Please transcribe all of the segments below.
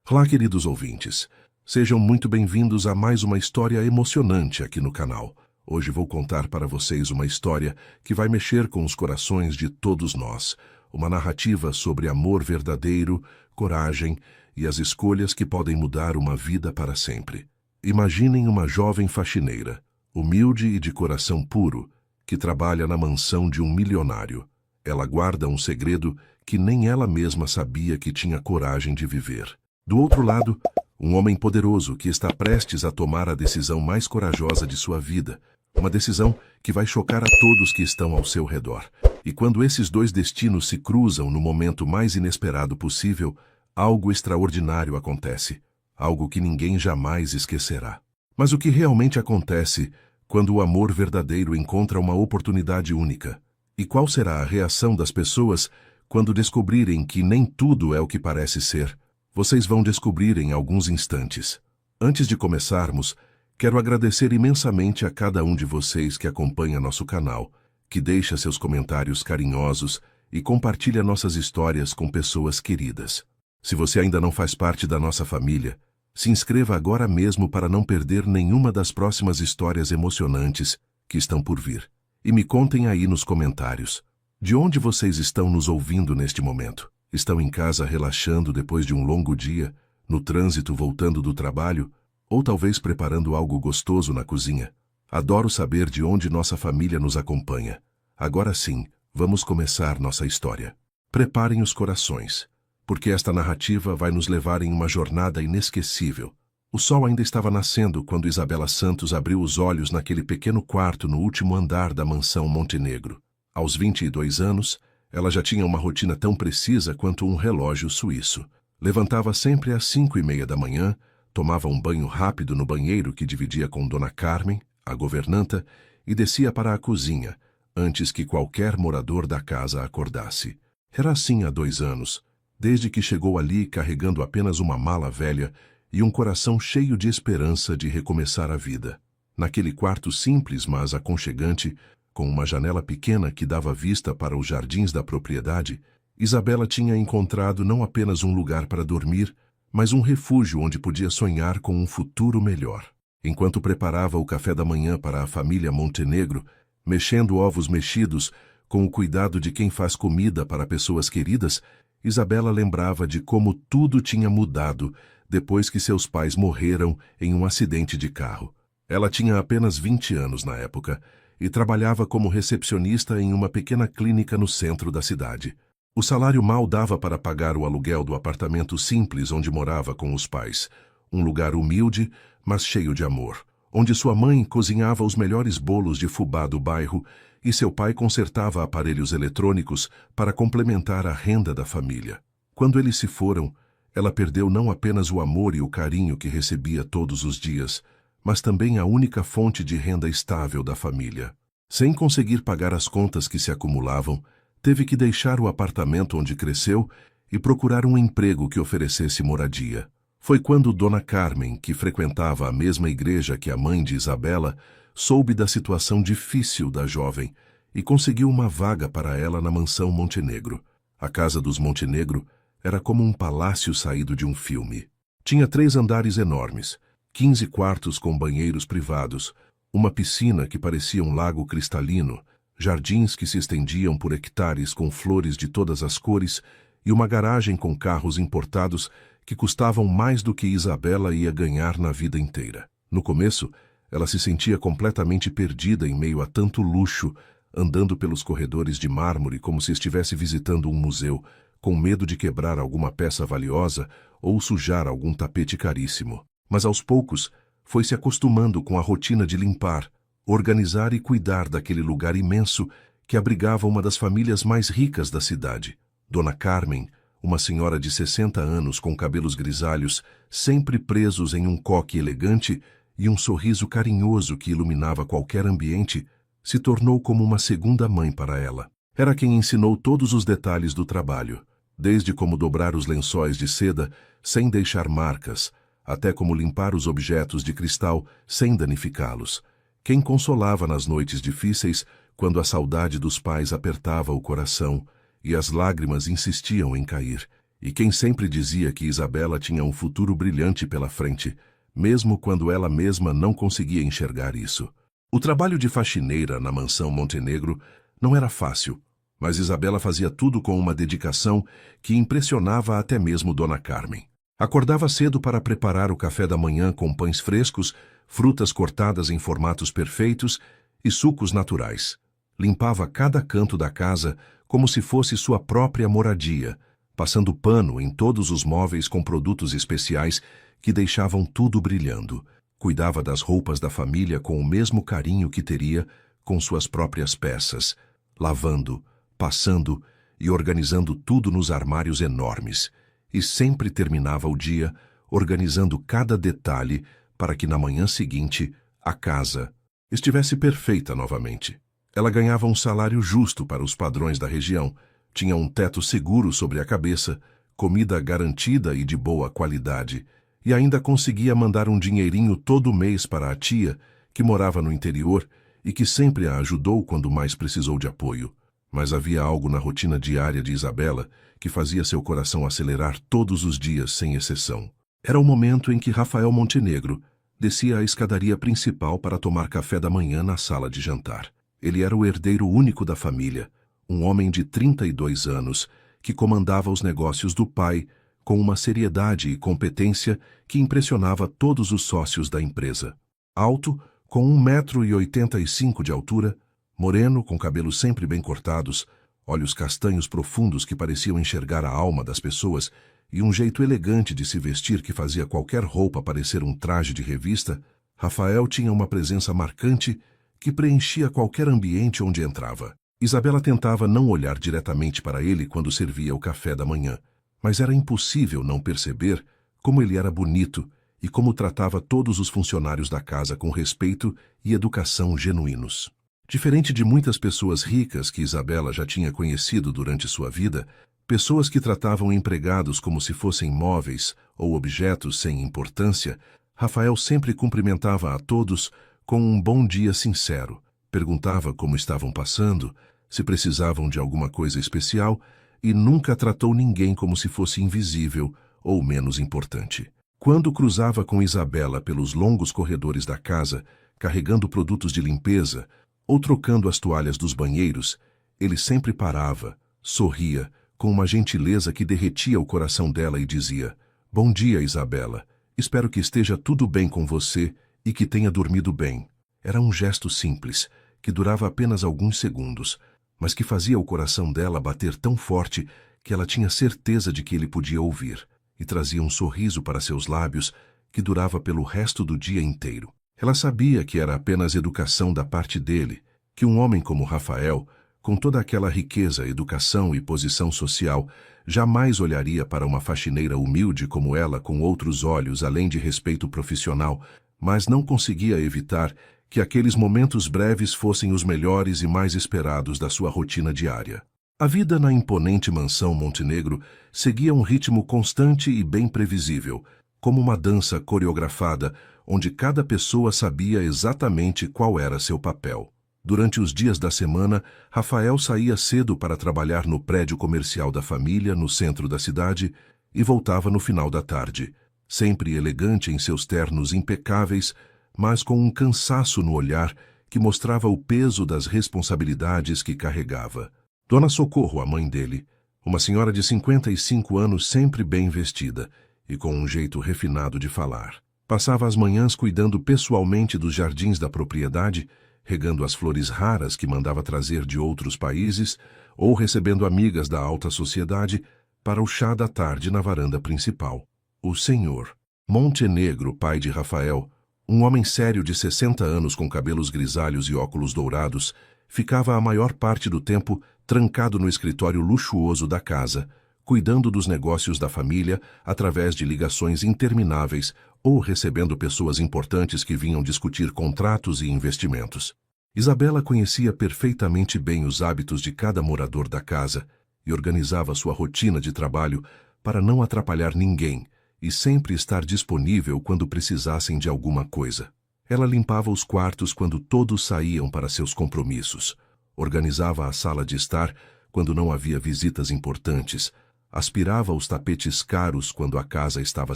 Olá, queridos ouvintes. Sejam muito bem-vindos a mais uma história emocionante aqui no canal. Hoje vou contar para vocês uma história que vai mexer com os corações de todos nós. Uma narrativa sobre amor verdadeiro, coragem e as escolhas que podem mudar uma vida para sempre. Imaginem uma jovem faxineira, humilde e de coração puro, que trabalha na mansão de um milionário. Ela guarda um segredo que nem ela mesma sabia que tinha coragem de viver. Do outro lado, um homem poderoso que está prestes a tomar a decisão mais corajosa de sua vida, uma decisão que vai chocar a todos que estão ao seu redor. E quando esses dois destinos se cruzam no momento mais inesperado possível, algo extraordinário acontece, algo que ninguém jamais esquecerá. Mas o que realmente acontece quando o amor verdadeiro encontra uma oportunidade única? E qual será a reação das pessoas quando descobrirem que nem tudo é o que parece ser? Vocês vão descobrir em alguns instantes. Antes de começarmos, quero agradecer imensamente a cada um de vocês que acompanha nosso canal, que deixa seus comentários carinhosos e compartilha nossas histórias com pessoas queridas. Se você ainda não faz parte da nossa família, se inscreva agora mesmo para não perder nenhuma das próximas histórias emocionantes que estão por vir. E me contem aí nos comentários, de onde vocês estão nos ouvindo neste momento? Estão em casa relaxando depois de um longo dia, no trânsito voltando do trabalho, ou talvez preparando algo gostoso na cozinha? Adoro saber de onde nossa família nos acompanha. Agora sim, vamos começar nossa história. Preparem os corações, porque esta narrativa vai nos levar em uma jornada inesquecível. O sol ainda estava nascendo quando Isabela Santos abriu os olhos naquele pequeno quarto no último andar da mansão Montenegro. Aos 22 anos, ela já tinha uma rotina tão precisa quanto um relógio suíço. Levantava sempre às 5:30 da manhã, tomava um banho rápido no banheiro que dividia com Dona Carmen, a governanta, e descia para a cozinha, antes que qualquer morador da casa acordasse. Era assim há 2 anos, desde que chegou ali carregando apenas uma mala velha e um coração cheio de esperança de recomeçar a vida. Naquele quarto simples, mas aconchegante, com uma janela pequena que dava vista para os jardins da propriedade, Isabela tinha encontrado não apenas um lugar para dormir, mas um refúgio onde podia sonhar com um futuro melhor. Enquanto preparava o café da manhã para a família Montenegro, mexendo ovos mexidos com o cuidado de quem faz comida para pessoas queridas, Isabela lembrava de como tudo tinha mudado depois que seus pais morreram em um acidente de carro. Ela tinha apenas 20 anos na época, e trabalhava como recepcionista em uma pequena clínica no centro da cidade. O salário mal dava para pagar o aluguel do apartamento simples onde morava com os pais, um lugar humilde, mas cheio de amor, onde sua mãe cozinhava os melhores bolos de fubá do bairro e seu pai consertava aparelhos eletrônicos para complementar a renda da família. Quando eles se foram, ela perdeu não apenas o amor e o carinho que recebia todos os dias, mas também a única fonte de renda estável da família. Sem conseguir pagar as contas que se acumulavam, teve que deixar o apartamento onde cresceu e procurar um emprego que oferecesse moradia. Foi quando Dona Carmen, que frequentava a mesma igreja que a mãe de Isabela, soube da situação difícil da jovem e conseguiu uma vaga para ela na mansão Montenegro. A casa dos Montenegro era como um palácio saído de um filme. Tinha 3 andares enormes, 15 quartos com banheiros privados, uma piscina que parecia um lago cristalino, jardins que se estendiam por hectares com flores de todas as cores e uma garagem com carros importados que custavam mais do que Isabela ia ganhar na vida inteira. No começo, ela se sentia completamente perdida em meio a tanto luxo, andando pelos corredores de mármore como se estivesse visitando um museu, com medo de quebrar alguma peça valiosa ou sujar algum tapete caríssimo. Mas aos poucos, foi se acostumando com a rotina de limpar, organizar e cuidar daquele lugar imenso que abrigava uma das famílias mais ricas da cidade. Dona Carmen, uma senhora de 60 anos com cabelos grisalhos, sempre presos em um coque elegante e um sorriso carinhoso que iluminava qualquer ambiente, se tornou como uma segunda mãe para ela. Era quem ensinou todos os detalhes do trabalho, desde como dobrar os lençóis de seda sem deixar marcas, até como limpar os objetos de cristal sem danificá-los. Quem consolava nas noites difíceis, quando a saudade dos pais apertava o coração e as lágrimas insistiam em cair. E quem sempre dizia que Isabela tinha um futuro brilhante pela frente, mesmo quando ela mesma não conseguia enxergar isso. O trabalho de faxineira na mansão Montenegro não era fácil, mas Isabela fazia tudo com uma dedicação que impressionava até mesmo Dona Carmen. Acordava cedo para preparar o café da manhã com pães frescos, frutas cortadas em formatos perfeitos e sucos naturais. Limpava cada canto da casa como se fosse sua própria moradia, passando pano em todos os móveis com produtos especiais que deixavam tudo brilhando. Cuidava das roupas da família com o mesmo carinho que teria com suas próprias peças, lavando, passando e organizando tudo nos armários enormes, e sempre terminava o dia organizando cada detalhe para que na manhã seguinte a casa estivesse perfeita novamente. Ela ganhava um salário justo para os padrões da região, tinha um teto seguro sobre a cabeça, comida garantida e de boa qualidade, e ainda conseguia mandar um dinheirinho todo mês para a tia, que morava no interior e que sempre a ajudou quando mais precisou de apoio. Mas havia algo na rotina diária de Isabela que fazia seu coração acelerar todos os dias, sem exceção. Era o momento em que Rafael Montenegro descia a escadaria principal para tomar café da manhã na sala de jantar. Ele era o herdeiro único da família, um homem de 32 anos que comandava os negócios do pai com uma seriedade e competência que impressionava todos os sócios da empresa. Alto, com 1,85 m de altura, moreno, com cabelos sempre bem cortados, olhos castanhos profundos que pareciam enxergar a alma das pessoas e um jeito elegante de se vestir que fazia qualquer roupa parecer um traje de revista, Rafael tinha uma presença marcante que preenchia qualquer ambiente onde entrava. Isabela tentava não olhar diretamente para ele quando servia o café da manhã, mas era impossível não perceber como ele era bonito e como tratava todos os funcionários da casa com respeito e educação genuínos. Diferente de muitas pessoas ricas que Isabela já tinha conhecido durante sua vida, pessoas que tratavam empregados como se fossem móveis ou objetos sem importância, Rafael sempre cumprimentava a todos com um bom dia sincero, perguntava como estavam passando, se precisavam de alguma coisa especial e nunca tratou ninguém como se fosse invisível ou menos importante. Quando cruzava com Isabela pelos longos corredores da casa, carregando produtos de limpeza ou trocando as toalhas dos banheiros, ele sempre parava, sorria, com uma gentileza que derretia o coração dela e dizia: "Bom dia, Isabela. Espero que esteja tudo bem com você e que tenha dormido bem." Era um gesto simples, que durava apenas alguns segundos, mas que fazia o coração dela bater tão forte que ela tinha certeza de que ele podia ouvir, e trazia um sorriso para seus lábios que durava pelo resto do dia inteiro. Ela sabia que era apenas educação da parte dele, que um homem como Rafael, com toda aquela riqueza, educação e posição social, jamais olharia para uma faxineira humilde como ela com outros olhos além de respeito profissional, mas não conseguia evitar que aqueles momentos breves fossem os melhores e mais esperados da sua rotina diária. A vida na imponente mansão Montenegro seguia um ritmo constante e bem previsível, como uma dança coreografada, onde cada pessoa sabia exatamente qual era seu papel. Durante os dias da semana, Rafael saía cedo para trabalhar no prédio comercial da família, no centro da cidade, e voltava no final da tarde, sempre elegante em seus ternos impecáveis, mas com um cansaço no olhar que mostrava o peso das responsabilidades que carregava. Dona Socorro, a mãe dele, uma senhora de 55 anos sempre bem vestida e com um jeito refinado de falar, passava as manhãs cuidando pessoalmente dos jardins da propriedade, regando as flores raras que mandava trazer de outros países ou recebendo amigas da alta sociedade para o chá da tarde na varanda principal. O senhor Montenegro, pai de Rafael, um homem sério de 60 anos com cabelos grisalhos e óculos dourados, ficava a maior parte do tempo trancado no escritório luxuoso da casa, cuidando dos negócios da família através de ligações intermináveis ou recebendo pessoas importantes que vinham discutir contratos e investimentos. Isabela conhecia perfeitamente bem os hábitos de cada morador da casa e organizava sua rotina de trabalho para não atrapalhar ninguém e sempre estar disponível quando precisassem de alguma coisa. Ela limpava os quartos quando todos saíam para seus compromissos, organizava a sala de estar quando não havia visitas importantes, aspirava os tapetes caros quando a casa estava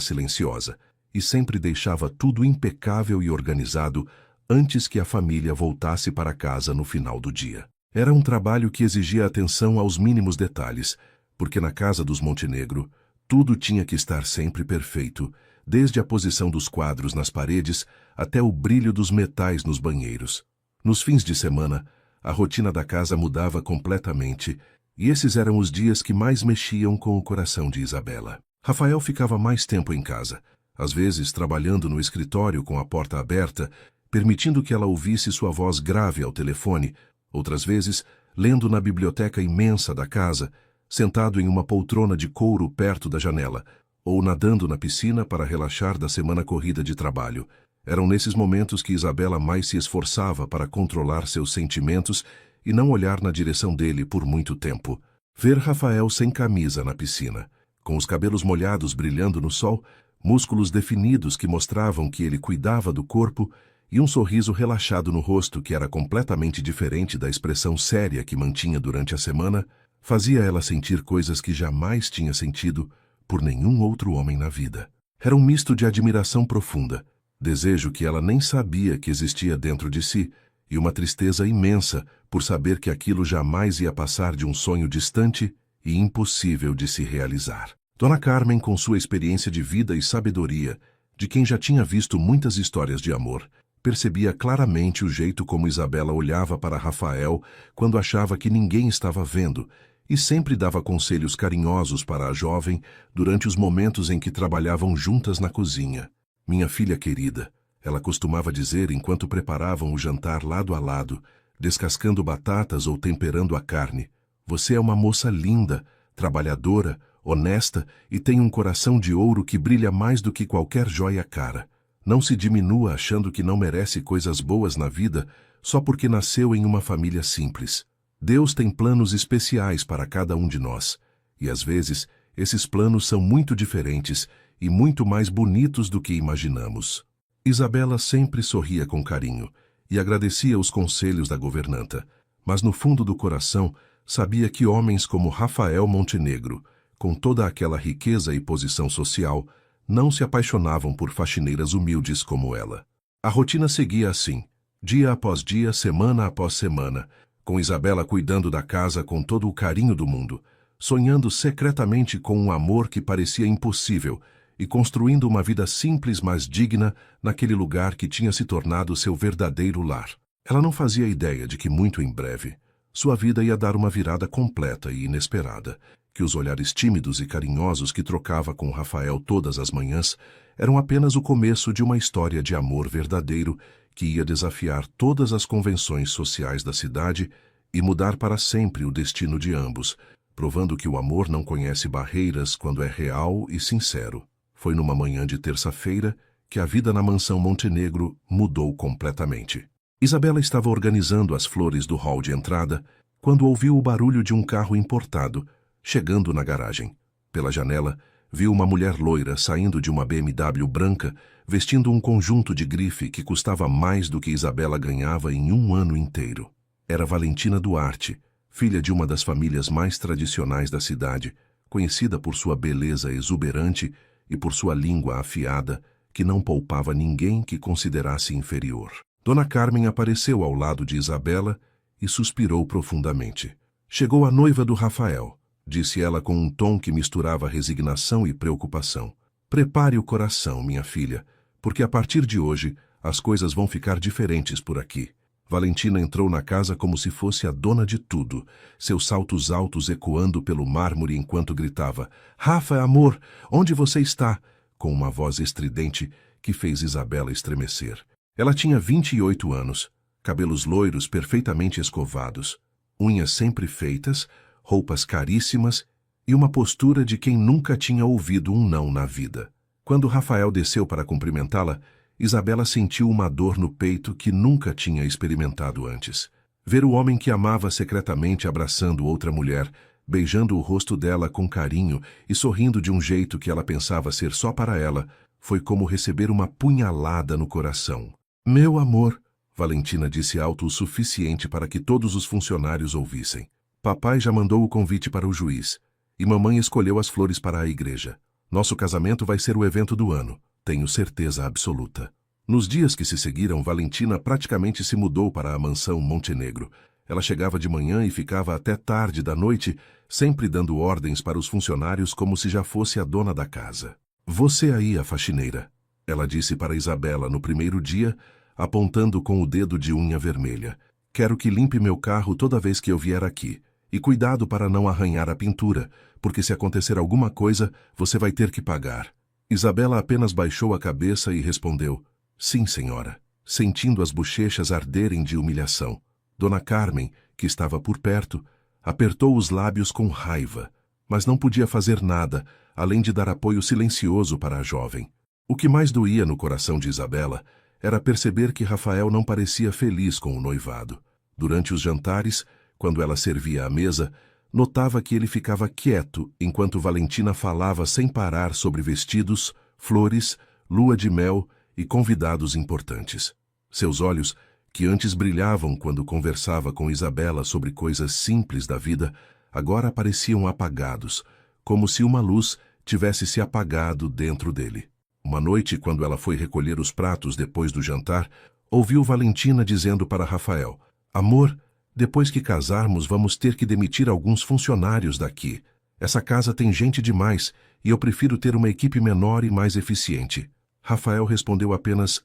silenciosa e sempre deixava tudo impecável e organizado antes que a família voltasse para casa no final do dia. Era um trabalho que exigia atenção aos mínimos detalhes, porque na casa dos Montenegro, tudo tinha que estar sempre perfeito, desde a posição dos quadros nas paredes até o brilho dos metais nos banheiros. Nos fins de semana, a rotina da casa mudava completamente, e esses eram os dias que mais mexiam com o coração de Isabela. Rafael ficava mais tempo em casa, às vezes trabalhando no escritório com a porta aberta, permitindo que ela ouvisse sua voz grave ao telefone, outras vezes lendo na biblioteca imensa da casa, sentado em uma poltrona de couro perto da janela, ou nadando na piscina para relaxar da semana corrida de trabalho. Eram nesses momentos que Isabela mais se esforçava para controlar seus sentimentos e não olhar na direção dele por muito tempo. Ver Rafael sem camisa na piscina, com os cabelos molhados brilhando no sol, músculos definidos que mostravam que ele cuidava do corpo e um sorriso relaxado no rosto que era completamente diferente da expressão séria que mantinha durante a semana, fazia ela sentir coisas que jamais tinha sentido por nenhum outro homem na vida. Era um misto de admiração profunda, desejo que ela nem sabia que existia dentro de si, e uma tristeza imensa por saber que aquilo jamais ia passar de um sonho distante e impossível de se realizar. Dona Carmen, com sua experiência de vida e sabedoria, de quem já tinha visto muitas histórias de amor, percebia claramente o jeito como Isabela olhava para Rafael quando achava que ninguém estava vendo, e sempre dava conselhos carinhosos para a jovem durante os momentos em que trabalhavam juntas na cozinha. Minha filha querida, ela costumava dizer enquanto preparavam o jantar lado a lado, descascando batatas ou temperando a carne. Você é uma moça linda, trabalhadora, honesta e tem um coração de ouro que brilha mais do que qualquer joia cara. Não se diminua achando que não merece coisas boas na vida só porque nasceu em uma família simples. Deus tem planos especiais para cada um de nós, e às vezes esses planos são muito diferentes e muito mais bonitos do que imaginamos. Isabela sempre sorria com carinho e agradecia os conselhos da governanta, mas no fundo do coração sabia que homens como Rafael Montenegro, com toda aquela riqueza e posição social, não se apaixonavam por faxineiras humildes como ela. A rotina seguia assim, dia após dia, semana após semana, com Isabela cuidando da casa com todo o carinho do mundo, sonhando secretamente com um amor que parecia impossível e construindo uma vida simples mas digna naquele lugar que tinha se tornado seu verdadeiro lar. Ela não fazia ideia de que muito em breve sua vida ia dar uma virada completa e inesperada, que os olhares tímidos e carinhosos que trocava com Rafael todas as manhãs eram apenas o começo de uma história de amor verdadeiro que ia desafiar todas as convenções sociais da cidade e mudar para sempre o destino de ambos, provando que o amor não conhece barreiras quando é real e sincero. Foi numa manhã de terça-feira que a vida na mansão Montenegro mudou completamente. Isabela estava organizando as flores do hall de entrada quando ouviu o barulho de um carro importado, chegando na garagem. Pela janela, viu uma mulher loira saindo de uma BMW branca, vestindo um conjunto de grife que custava mais do que Isabela ganhava em um ano inteiro. Era Valentina Duarte, filha de uma das famílias mais tradicionais da cidade, conhecida por sua beleza exuberante e por sua língua afiada, que não poupava ninguém que considerasse inferior. Dona Carmen apareceu ao lado de Isabela e suspirou profundamente. Chegou a noiva do Rafael, disse ela com um tom que misturava resignação e preocupação. Prepare o coração, minha filha, porque a partir de hoje as coisas vão ficar diferentes por aqui. Valentina entrou na casa como se fosse a dona de tudo, seus saltos altos ecoando pelo mármore enquanto gritava: "Rafa, amor, onde você está?", com uma voz estridente que fez Isabela estremecer. Ela tinha 28 anos, cabelos loiros perfeitamente escovados, unhas sempre feitas, roupas caríssimas e uma postura de quem nunca tinha ouvido um não na vida. Quando Rafael desceu para cumprimentá-la, Isabela sentiu uma dor no peito que nunca tinha experimentado antes. Ver o homem que amava secretamente abraçando outra mulher, beijando o rosto dela com carinho e sorrindo de um jeito que ela pensava ser só para ela, foi como receber uma punhalada no coração. "Meu amor", Valentina disse alto o suficiente para que todos os funcionários ouvissem. "Papai já mandou o convite para o juiz. E mamãe escolheu as flores para a igreja. Nosso casamento vai ser o evento do ano, tenho certeza absoluta. Nos dias que se seguiram, Valentina praticamente se mudou para a mansão Montenegro. Ela chegava de manhã e ficava até tarde da noite, sempre dando ordens para os funcionários como se já fosse a dona da casa. Você aí, a faxineira, ela disse para Isabela no primeiro dia, apontando com o dedo de unha vermelha. Quero que limpe meu carro toda vez que eu vier aqui. E cuidado para não arranhar a pintura, porque se acontecer alguma coisa, você vai ter que pagar. Isabela apenas baixou a cabeça e respondeu: sim, senhora, sentindo as bochechas arderem de humilhação. Dona Carmen, que estava por perto, apertou os lábios com raiva, mas não podia fazer nada, além de dar apoio silencioso para a jovem. O que mais doía no coração de Isabela era perceber que Rafael não parecia feliz com o noivado. Durante os jantares, quando ela servia à mesa, notava que ele ficava quieto enquanto Valentina falava sem parar sobre vestidos, flores, lua de mel e convidados importantes. Seus olhos, que antes brilhavam quando conversava com Isabela sobre coisas simples da vida, agora pareciam apagados, como se uma luz tivesse se apagado dentro dele. Uma noite, quando ela foi recolher os pratos depois do jantar, ouviu Valentina dizendo para Rafael: amor, depois que casarmos vamos ter que demitir alguns funcionários daqui. Essa casa tem gente demais e eu prefiro ter uma equipe menor e mais eficiente. Rafael respondeu apenas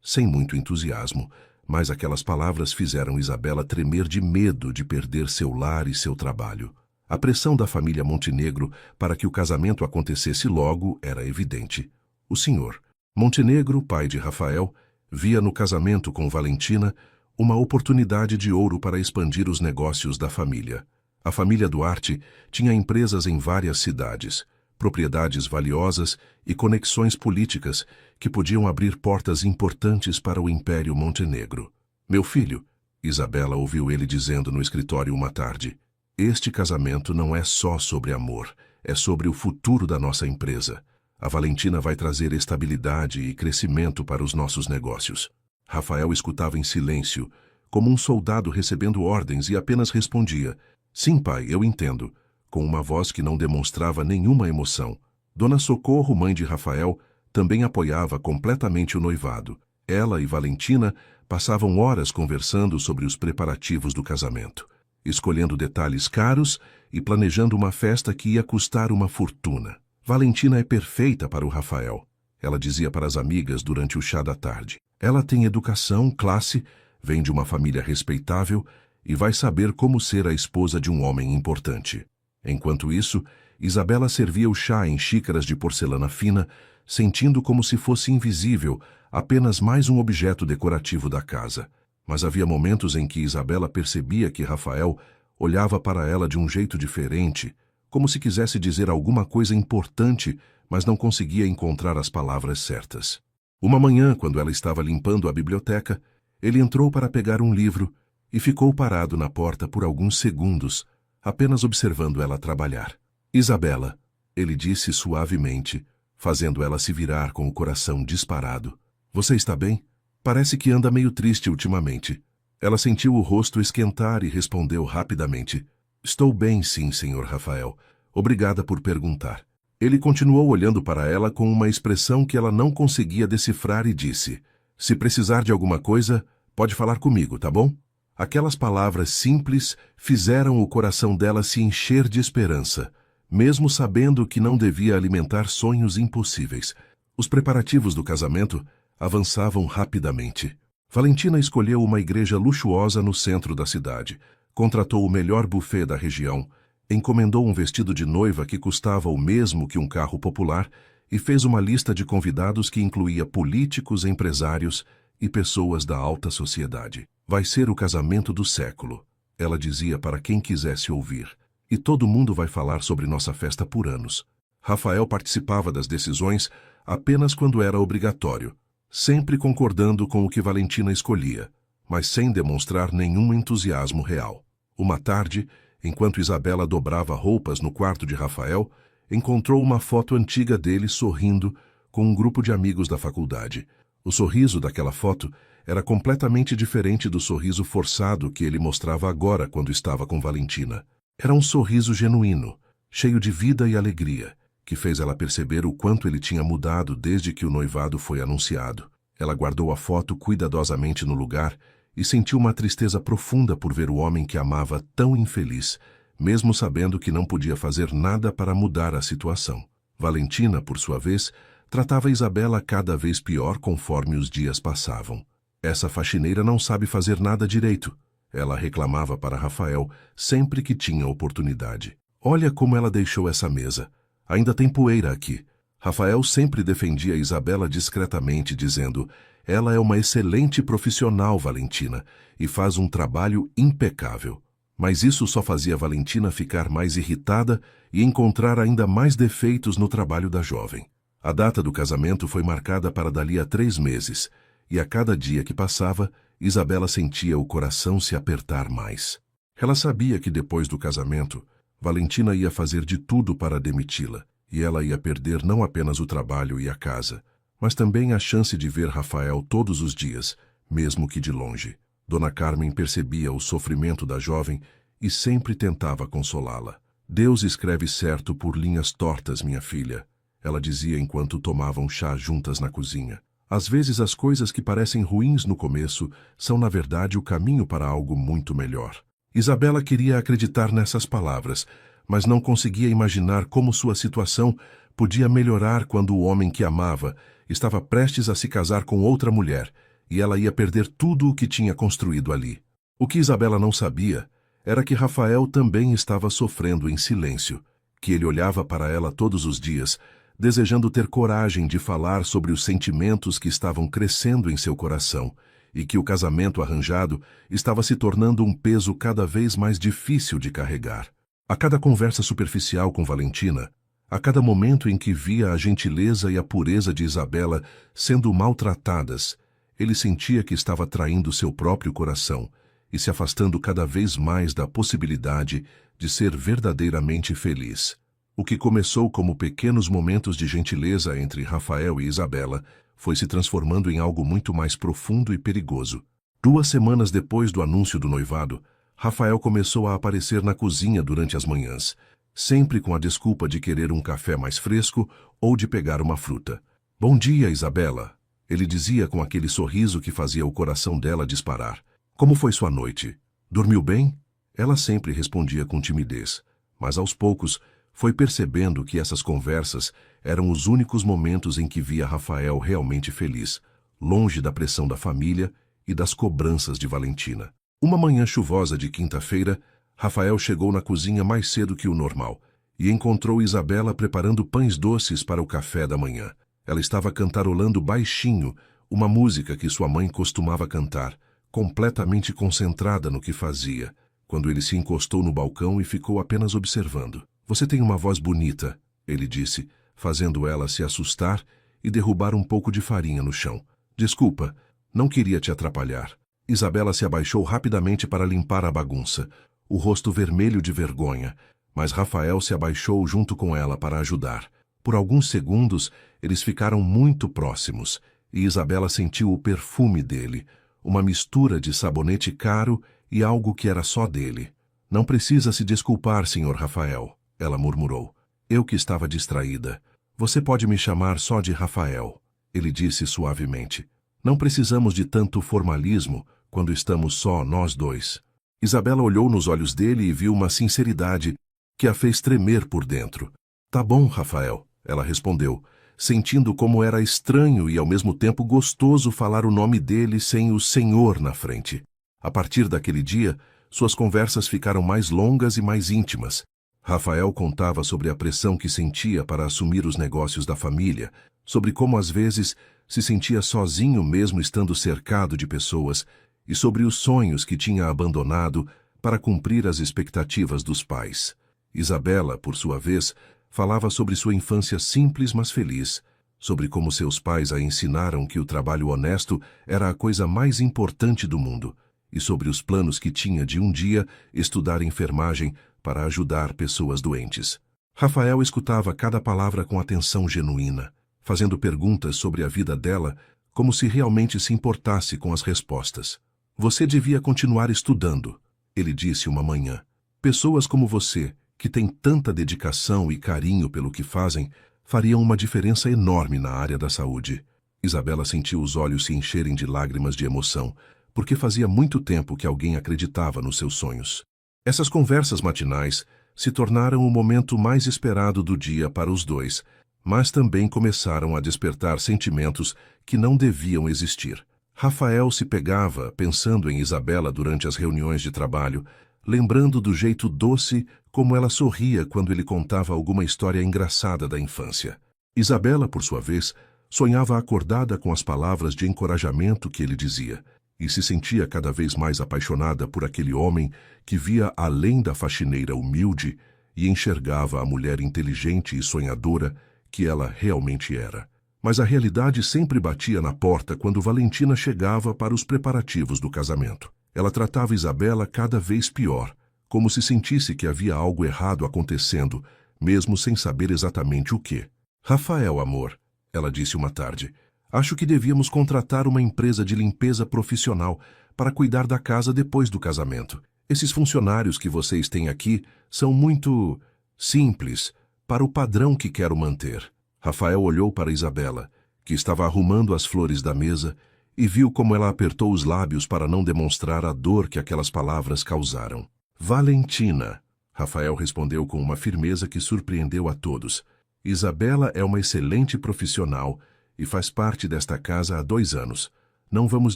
sem muito entusiasmo, mas aquelas palavras fizeram Isabela tremer de medo de perder seu lar e seu trabalho. A pressão da família Montenegro para que o casamento acontecesse logo era evidente. O senhor Montenegro, pai de Rafael, via no casamento com Valentina uma oportunidade de ouro para expandir os negócios da família. A família Duarte tinha empresas em várias cidades, propriedades valiosas e conexões políticas que podiam abrir portas importantes para o Império Montenegro. Meu filho, Isabela ouviu ele dizendo no escritório uma tarde, este casamento não é só sobre amor, é sobre o futuro da nossa empresa. A Valentina vai trazer estabilidade e crescimento para os nossos negócios. Rafael escutava em silêncio, como um soldado recebendo ordens, e apenas respondia: sim, pai, eu entendo, com uma voz que não demonstrava nenhuma emoção. Dona Socorro, mãe de Rafael, também apoiava completamente o noivado. Ela e Valentina passavam horas conversando sobre os preparativos do casamento, escolhendo detalhes caros e planejando uma festa que ia custar uma fortuna. Valentina é perfeita para o Rafael, ela dizia para as amigas durante o chá da tarde. Ela tem educação, classe, vem de uma família respeitável e vai saber como ser a esposa de um homem importante. Enquanto isso, Isabela servia o chá em xícaras de porcelana fina, sentindo como se fosse invisível, apenas mais um objeto decorativo da casa. Mas havia momentos em que Isabela percebia que Rafael olhava para ela de um jeito diferente, como se quisesse dizer alguma coisa importante, mas não conseguia encontrar as palavras certas. Uma manhã, quando ela estava limpando a biblioteca, ele entrou para pegar um livro e ficou parado na porta por alguns segundos, apenas observando ela trabalhar. Isabela, ele disse suavemente, fazendo ela se virar com o coração disparado. Você está bem? Parece que anda meio triste ultimamente. Ela sentiu o rosto esquentar e respondeu rapidamente: estou bem, sim, senhor Rafael. Obrigada por perguntar. Ele continuou olhando para ela com uma expressão que ela não conseguia decifrar e disse: se precisar de alguma coisa, pode falar comigo, tá bom? Aquelas palavras simples fizeram o coração dela se encher de esperança, mesmo sabendo que não devia alimentar sonhos impossíveis. Os preparativos do casamento avançavam rapidamente. Valentina escolheu uma igreja luxuosa no centro da cidade, contratou o melhor buffet da região, encomendou um vestido de noiva que custava o mesmo que um carro popular e fez uma lista de convidados que incluía políticos, empresários e pessoas da alta sociedade. Vai ser o casamento do século, ela dizia para quem quisesse ouvir, e todo mundo vai falar sobre nossa festa por anos. Rafael participava das decisões apenas quando era obrigatório, sempre concordando com o que Valentina escolhia, mas sem demonstrar nenhum entusiasmo real. Uma tarde, enquanto Isabela dobrava roupas no quarto de Rafael, encontrou uma foto antiga dele sorrindo com um grupo de amigos da faculdade. O sorriso daquela foto era completamente diferente do sorriso forçado que ele mostrava agora quando estava com Valentina. Era um sorriso genuíno, cheio de vida e alegria, que fez ela perceber o quanto ele tinha mudado desde que o noivado foi anunciado. Ela guardou a foto cuidadosamente no lugar e sentiu uma tristeza profunda por ver o homem que amava tão infeliz, mesmo sabendo que não podia fazer nada para mudar a situação. Valentina, por sua vez, tratava Isabela cada vez pior conforme os dias passavam. Essa faxineira não sabe fazer nada direito, ela reclamava para Rafael sempre que tinha oportunidade. Olha como ela deixou essa mesa. Ainda tem poeira aqui. Rafael sempre defendia Isabela discretamente, dizendo: ela é uma excelente profissional, Valentina, e faz um trabalho impecável. Mas isso só fazia Valentina ficar mais irritada e encontrar ainda mais defeitos no trabalho da jovem. A data do casamento foi marcada para dali a 3 meses, e a cada dia que passava, Isabela sentia o coração se apertar mais. Ela sabia que depois do casamento, Valentina ia fazer de tudo para demiti-la, e ela ia perder não apenas o trabalho e a casa, mas também a chance de ver Rafael todos os dias, mesmo que de longe. Dona Carmen percebia o sofrimento da jovem e sempre tentava consolá-la. Deus escreve certo por linhas tortas, minha filha, ela dizia enquanto tomavam chá juntas na cozinha. Às vezes as coisas que parecem ruins no começo são na verdade o caminho para algo muito melhor. Isabela queria acreditar nessas palavras, mas não conseguia imaginar como sua situação podia melhorar quando o homem que amava estava prestes a se casar com outra mulher, e ela ia perder tudo o que tinha construído ali. O que Isabela não sabia era que Rafael também estava sofrendo em silêncio, que ele olhava para ela todos os dias, desejando ter coragem de falar sobre os sentimentos que estavam crescendo em seu coração, e que o casamento arranjado estava se tornando um peso cada vez mais difícil de carregar. A cada conversa superficial com Valentina, a cada momento em que via a gentileza e a pureza de Isabela sendo maltratadas, ele sentia que estava traindo seu próprio coração e se afastando cada vez mais da possibilidade de ser verdadeiramente feliz. O que começou como pequenos momentos de gentileza entre Rafael e Isabela foi se transformando em algo muito mais profundo e perigoso. 2 semanas depois do anúncio do noivado, Rafael começou a aparecer na cozinha durante as manhãs, sempre com a desculpa de querer um café mais fresco ou de pegar uma fruta. Bom dia, Isabela, ele dizia com aquele sorriso que fazia o coração dela disparar. Como foi sua noite? Dormiu bem? Ela sempre respondia com timidez, mas aos poucos foi percebendo que essas conversas eram os únicos momentos em que via Rafael realmente feliz, longe da pressão da família e das cobranças de Valentina. Uma manhã chuvosa de quinta-feira, Rafael chegou na cozinha mais cedo que o normal e encontrou Isabela preparando pães doces para o café da manhã. Ela estava cantarolando baixinho uma música que sua mãe costumava cantar, completamente concentrada no que fazia, quando ele se encostou no balcão e ficou apenas observando. Você tem uma voz bonita, ele disse, fazendo ela se assustar e derrubar um pouco de farinha no chão. Desculpa, não queria te atrapalhar. Isabela se abaixou rapidamente para limpar a bagunça, o rosto vermelho de vergonha, mas Rafael se abaixou junto com ela para ajudar. Por alguns segundos, eles ficaram muito próximos, e Isabela sentiu o perfume dele, uma mistura de sabonete caro e algo que era só dele. Não precisa se desculpar, Sr. Rafael, ela murmurou. Eu que estava distraída. Você pode me chamar só de Rafael, ele disse suavemente. Não precisamos de tanto formalismo quando estamos só nós dois. Isabela olhou nos olhos dele e viu uma sinceridade que a fez tremer por dentro. Tá bom, Rafael, ela respondeu, sentindo como era estranho e ao mesmo tempo gostoso falar o nome dele sem o senhor na frente. A partir daquele dia, suas conversas ficaram mais longas e mais íntimas. Rafael contava sobre a pressão que sentia para assumir os negócios da família, sobre como às vezes se sentia sozinho mesmo estando cercado de pessoas, e sobre os sonhos que tinha abandonado para cumprir as expectativas dos pais. Isabela, por sua vez, falava sobre sua infância simples mas feliz, sobre como seus pais a ensinaram que o trabalho honesto era a coisa mais importante do mundo, e sobre os planos que tinha de um dia estudar enfermagem para ajudar pessoas doentes. Rafael escutava cada palavra com atenção genuína, fazendo perguntas sobre a vida dela como se realmente se importasse com as respostas. Você devia continuar estudando, ele disse uma manhã. Pessoas como você, que têm tanta dedicação e carinho pelo que fazem, fariam uma diferença enorme na área da saúde. Isabela sentiu os olhos se encherem de lágrimas de emoção, porque fazia muito tempo que alguém acreditava nos seus sonhos. Essas conversas matinais se tornaram o momento mais esperado do dia para os dois, mas também começaram a despertar sentimentos que não deviam existir. Rafael se pegava pensando em Isabela durante as reuniões de trabalho, lembrando do jeito doce como ela sorria quando ele contava alguma história engraçada da infância. Isabela, por sua vez, sonhava acordada com as palavras de encorajamento que ele dizia, e se sentia cada vez mais apaixonada por aquele homem que via além da faxineira humilde e enxergava a mulher inteligente e sonhadora que ela realmente era. Mas a realidade sempre batia na porta quando Valentina chegava para os preparativos do casamento. Ela tratava Isabela cada vez pior, como se sentisse que havia algo errado acontecendo, mesmo sem saber exatamente o que. Rafael, amor, ela disse uma tarde, acho que devíamos contratar uma empresa de limpeza profissional para cuidar da casa depois do casamento. Esses funcionários que vocês têm aqui são muito simples para o padrão que quero manter. Rafael olhou para Isabela, que estava arrumando as flores da mesa, e viu como ela apertou os lábios para não demonstrar a dor que aquelas palavras causaram. Valentina, Rafael respondeu com uma firmeza que surpreendeu a todos. Isabela é uma excelente profissional e faz parte desta casa há 2 anos. Não vamos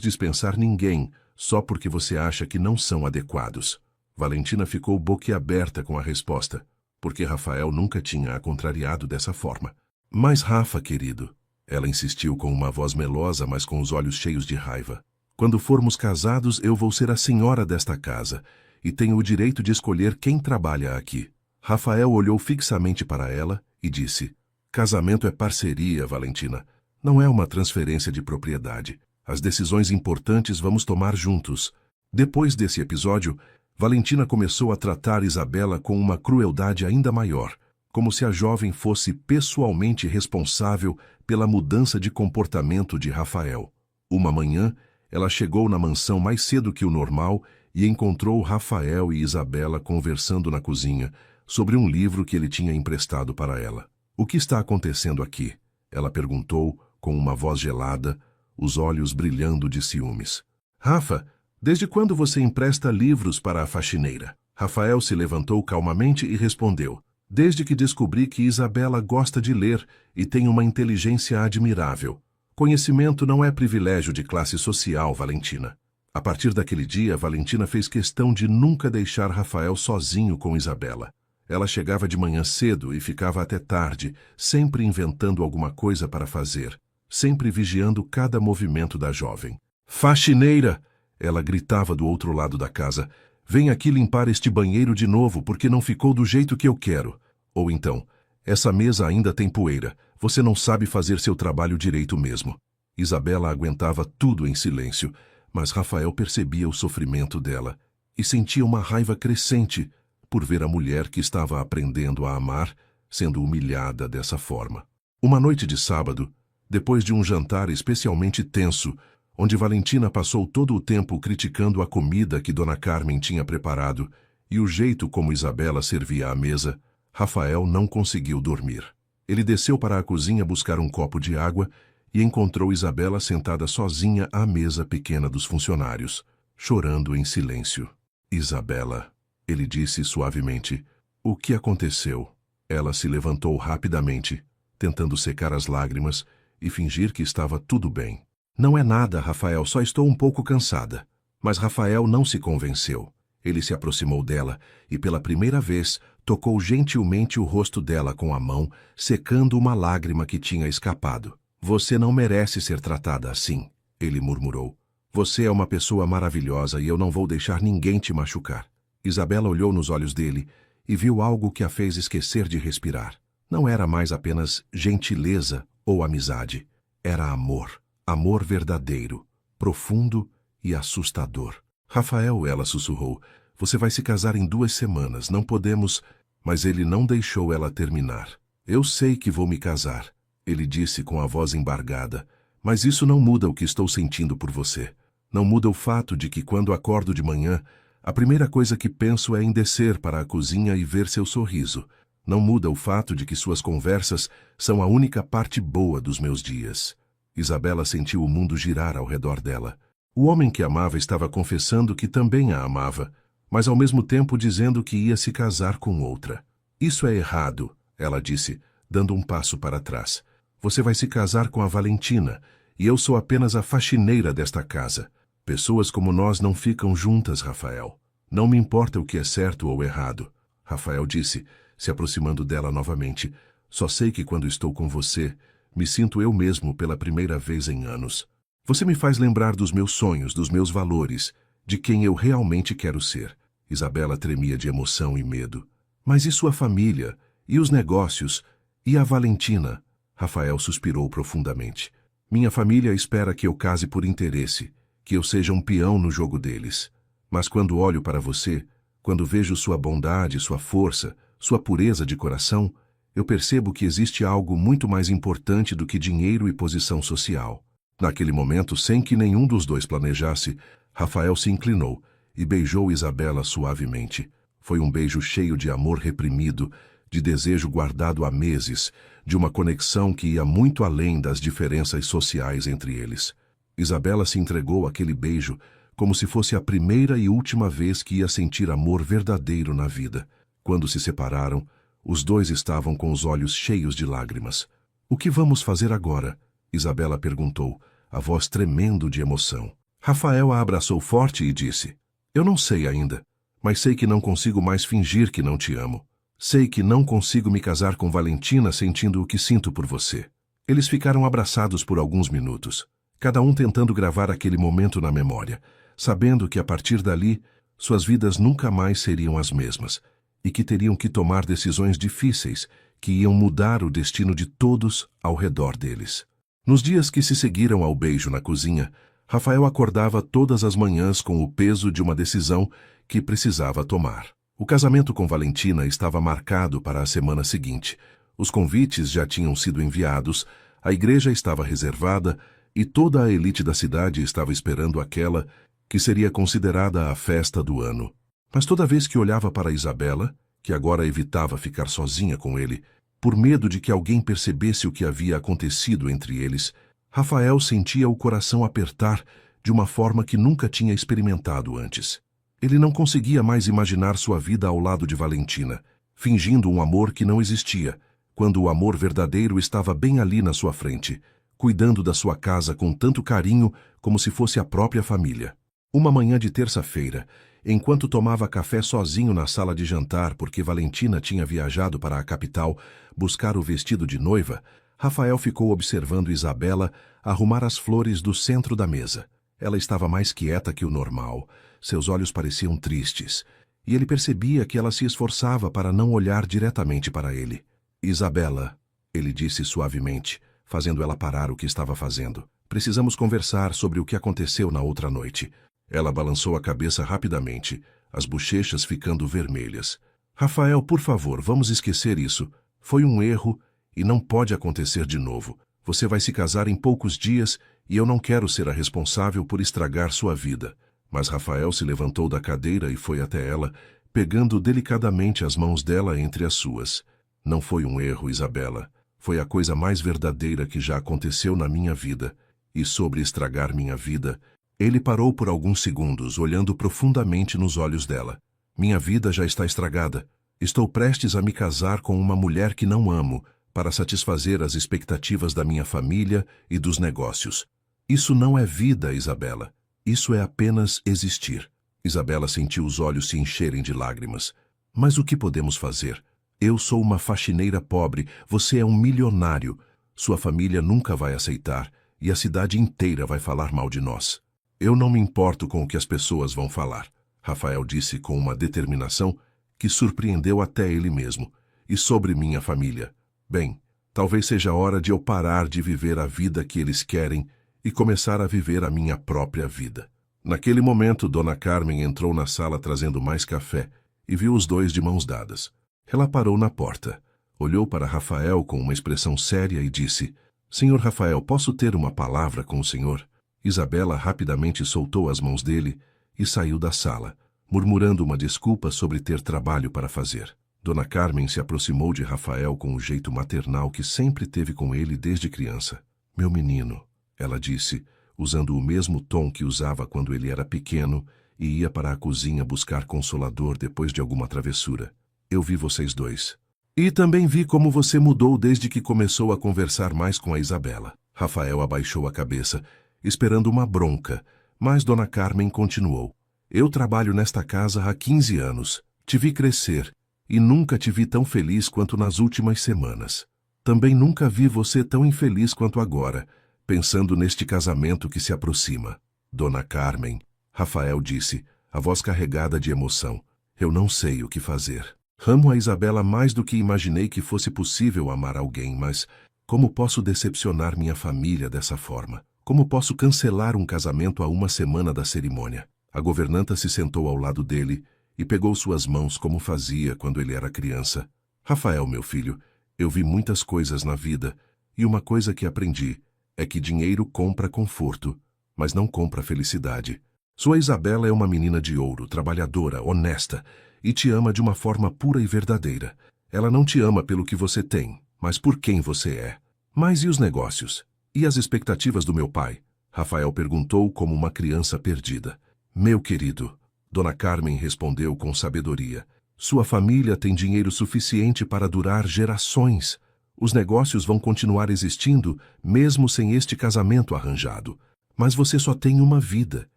dispensar ninguém só porque você acha que não são adequados. Valentina ficou boquiaberta com a resposta, porque Rafael nunca tinha a contrariado dessa forma. Mas Rafa, querido, ela insistiu com uma voz melosa, mas com os olhos cheios de raiva. Quando formos casados, eu vou ser a senhora desta casa e tenho o direito de escolher quem trabalha aqui. Rafael olhou fixamente para ela e disse, casamento é parceria, Valentina. Não é uma transferência de propriedade. As decisões importantes vamos tomar juntos. Depois desse episódio, Valentina começou a tratar Isabela com uma crueldade ainda maior, como se a jovem fosse pessoalmente responsável pela mudança de comportamento de Rafael. Uma manhã, ela chegou na mansão mais cedo que o normal e encontrou Rafael e Isabela conversando na cozinha sobre um livro que ele tinha emprestado para ela. O que está acontecendo aqui? Ela perguntou com uma voz gelada, os olhos brilhando de ciúmes. Rafa, desde quando você empresta livros para a faxineira? Rafael se levantou calmamente e respondeu, desde que descobri que Isabela gosta de ler e tem uma inteligência admirável. Conhecimento não é privilégio de classe social, Valentina. A partir daquele dia, Valentina fez questão de nunca deixar Rafael sozinho com Isabela. Ela chegava de manhã cedo e ficava até tarde, sempre inventando alguma coisa para fazer, sempre vigiando cada movimento da jovem. Faxineira! Ela gritava do outro lado da casa. Vem aqui limpar este banheiro de novo porque não ficou do jeito que eu quero. Ou então, essa mesa ainda tem poeira. Você não sabe fazer seu trabalho direito mesmo. Isabela aguentava tudo em silêncio, mas Rafael percebia o sofrimento dela e sentia uma raiva crescente por ver a mulher que estava aprendendo a amar sendo humilhada dessa forma. Uma noite de sábado, depois de um jantar especialmente tenso, onde Valentina passou todo o tempo criticando a comida que Dona Carmen tinha preparado e o jeito como Isabela servia à mesa, Rafael não conseguiu dormir. Ele desceu para a cozinha buscar um copo de água e encontrou Isabela sentada sozinha à mesa pequena dos funcionários, chorando em silêncio. Isabela, ele disse suavemente, o que aconteceu? Ela se levantou rapidamente, tentando secar as lágrimas e fingir que estava tudo bem. Não é nada, Rafael, só estou um pouco cansada. Mas Rafael não se convenceu. Ele se aproximou dela e, pela primeira vez, tocou gentilmente o rosto dela com a mão, secando uma lágrima que tinha escapado. Você não merece ser tratada assim, ele murmurou. Você é uma pessoa maravilhosa e eu não vou deixar ninguém te machucar. Isabela olhou nos olhos dele e viu algo que a fez esquecer de respirar. Não era mais apenas gentileza ou amizade. Era amor. Amor verdadeiro, profundo e assustador. Rafael, ela sussurrou, você vai se casar em 2 semanas, não podemos... Mas ele não deixou ela terminar. Eu sei que vou me casar, ele disse com a voz embargada, mas isso não muda o que estou sentindo por você. Não muda o fato de que quando acordo de manhã, A primeira coisa que penso é em descer para a cozinha e ver seu sorriso. Não muda o fato de que suas conversas são a única parte boa dos meus dias. Isabela sentiu o mundo girar ao redor dela. O homem que amava estava confessando que também a amava, mas ao mesmo tempo dizendo que ia se casar com outra. Isso é errado, ela disse, dando um passo para trás. Você vai se casar com a Valentina, e eu sou apenas a faxineira desta casa. Pessoas como nós não ficam juntas, Rafael. Não me importa o que é certo ou errado. Rafael disse, se aproximando dela novamente. Só sei que quando estou com você, me sinto eu mesmo pela primeira vez em anos. Você me faz lembrar dos meus sonhos, dos meus valores, de quem eu realmente quero ser. Isabela tremia de emoção e medo. Mas e sua família? E os negócios? E a Valentina? Rafael suspirou profundamente. Minha família espera que eu case por interesse, que eu seja um peão no jogo deles. Mas quando olho para você, quando vejo sua bondade, sua força, sua pureza de coração, eu percebo que existe algo muito mais importante do que dinheiro e posição social. Naquele momento, sem que nenhum dos dois planejasse, Rafael se inclinou e beijou Isabela suavemente. Foi um beijo cheio de amor reprimido, de desejo guardado há meses, de uma conexão que ia muito além das diferenças sociais entre eles. Isabela se entregou àquele beijo como se fosse a primeira e última vez que ia sentir amor verdadeiro na vida. Quando se separaram, os dois estavam com os olhos cheios de lágrimas. O que vamos fazer agora? Isabela perguntou, a voz tremendo de emoção. Rafael a abraçou forte e disse, eu não sei ainda, mas sei que não consigo mais fingir que não te amo. Sei que não consigo me casar com Valentina sentindo o que sinto por você. Eles ficaram abraçados por alguns minutos, cada um tentando gravar aquele momento na memória, sabendo que a partir dali, suas vidas nunca mais seriam as mesmas, e que teriam que tomar decisões difíceis que iam mudar o destino de todos ao redor deles. Nos dias que se seguiram ao beijo na cozinha, Rafael acordava todas as manhãs com o peso de uma decisão que precisava tomar. O casamento com Valentina estava marcado para a semana seguinte. Os convites já tinham sido enviados, a igreja estava reservada e toda a elite da cidade estava esperando aquela que seria considerada a festa do ano. Mas toda vez que olhava para Isabela, que agora evitava ficar sozinha com ele, por medo de que alguém percebesse o que havia acontecido entre eles, Rafael sentia o coração apertar de uma forma que nunca tinha experimentado antes. Ele não conseguia mais imaginar sua vida ao lado de Valentina, fingindo um amor que não existia, quando o amor verdadeiro estava bem ali na sua frente, cuidando da sua casa com tanto carinho como se fosse a própria família. Uma manhã de terça-feira, enquanto tomava café sozinho na sala de jantar porque Valentina tinha viajado para a capital buscar o vestido de noiva, Rafael ficou observando Isabela arrumar as flores do centro da mesa. Ela estava mais quieta que o normal, seus olhos pareciam tristes, e ele percebia que ela se esforçava para não olhar diretamente para ele. Isabela, ele disse suavemente, fazendo ela parar o que estava fazendo. Precisamos conversar sobre o que aconteceu na outra noite. Ela balançou a cabeça rapidamente, as bochechas ficando vermelhas. Rafael, por favor, vamos esquecer isso. Foi um erro e não pode acontecer de novo. Você vai se casar em poucos dias e eu não quero ser a responsável por estragar sua vida. Mas Rafael se levantou da cadeira e foi até ela, pegando delicadamente as mãos dela entre as suas. Não foi um erro, Isabela. Foi a coisa mais verdadeira que já aconteceu na minha vida. E sobre estragar minha vida, ele parou por alguns segundos, olhando profundamente nos olhos dela. Minha vida já está estragada. Estou prestes a me casar com uma mulher que não amo, para satisfazer as expectativas da minha família e dos negócios. Isso não é vida, Isabela. Isso é apenas existir. Isabela sentiu os olhos se encherem de lágrimas. Mas o que podemos fazer? Eu sou uma faxineira pobre, você é um milionário. Sua família nunca vai aceitar, e a cidade inteira vai falar mal de nós. Eu não me importo com o que as pessoas vão falar, Rafael disse com uma determinação que surpreendeu até ele mesmo. E sobre minha família? Bem, talvez seja a hora de eu parar de viver a vida que eles querem e começar a viver a minha própria vida. Naquele momento, Dona Carmen entrou na sala trazendo mais café e viu os dois de mãos dadas. Ela parou na porta, olhou para Rafael com uma expressão séria e disse: Senhor Rafael, posso ter uma palavra com o senhor? Isabela rapidamente soltou as mãos dele e saiu da sala. murmurando uma desculpa sobre ter trabalho para fazer. Dona Carmen se aproximou de Rafael com o jeito maternal que sempre teve com ele desde criança. Meu menino, ela disse, usando o mesmo tom que usava quando ele era pequeno e ia para a cozinha buscar consolador depois de alguma travessura. Eu vi vocês dois. E também vi como você mudou desde que começou a conversar mais com a Isabela. Rafael abaixou a cabeça, esperando uma bronca, mas Dona Carmen continuou. Eu trabalho nesta casa há 15 anos. Te vi crescer e nunca te vi tão feliz quanto nas últimas semanas. Também nunca vi você tão infeliz quanto agora, pensando neste casamento que se aproxima. Dona Carmen, Rafael disse, a voz carregada de emoção. Eu não sei o que fazer. Amo a Isabela mais do que imaginei que fosse possível amar alguém, mas como posso decepcionar minha família dessa forma? Como posso cancelar um casamento a uma semana da cerimônia? A governanta se sentou ao lado dele e pegou suas mãos como fazia quando ele era criança. Rafael, meu filho, eu vi muitas coisas na vida e uma coisa que aprendi é que dinheiro compra conforto, mas não compra felicidade. Sua Isabela é uma menina de ouro, trabalhadora, honesta e te ama de uma forma pura e verdadeira. Ela não te ama pelo que você tem, mas por quem você é. Mas e os negócios? E as expectativas do meu pai? Rafael perguntou como uma criança perdida. Meu querido, Dona Carmen respondeu com sabedoria. Sua família tem dinheiro suficiente para durar gerações. Os negócios vão continuar existindo, mesmo sem este casamento arranjado. Mas você só tem uma vida.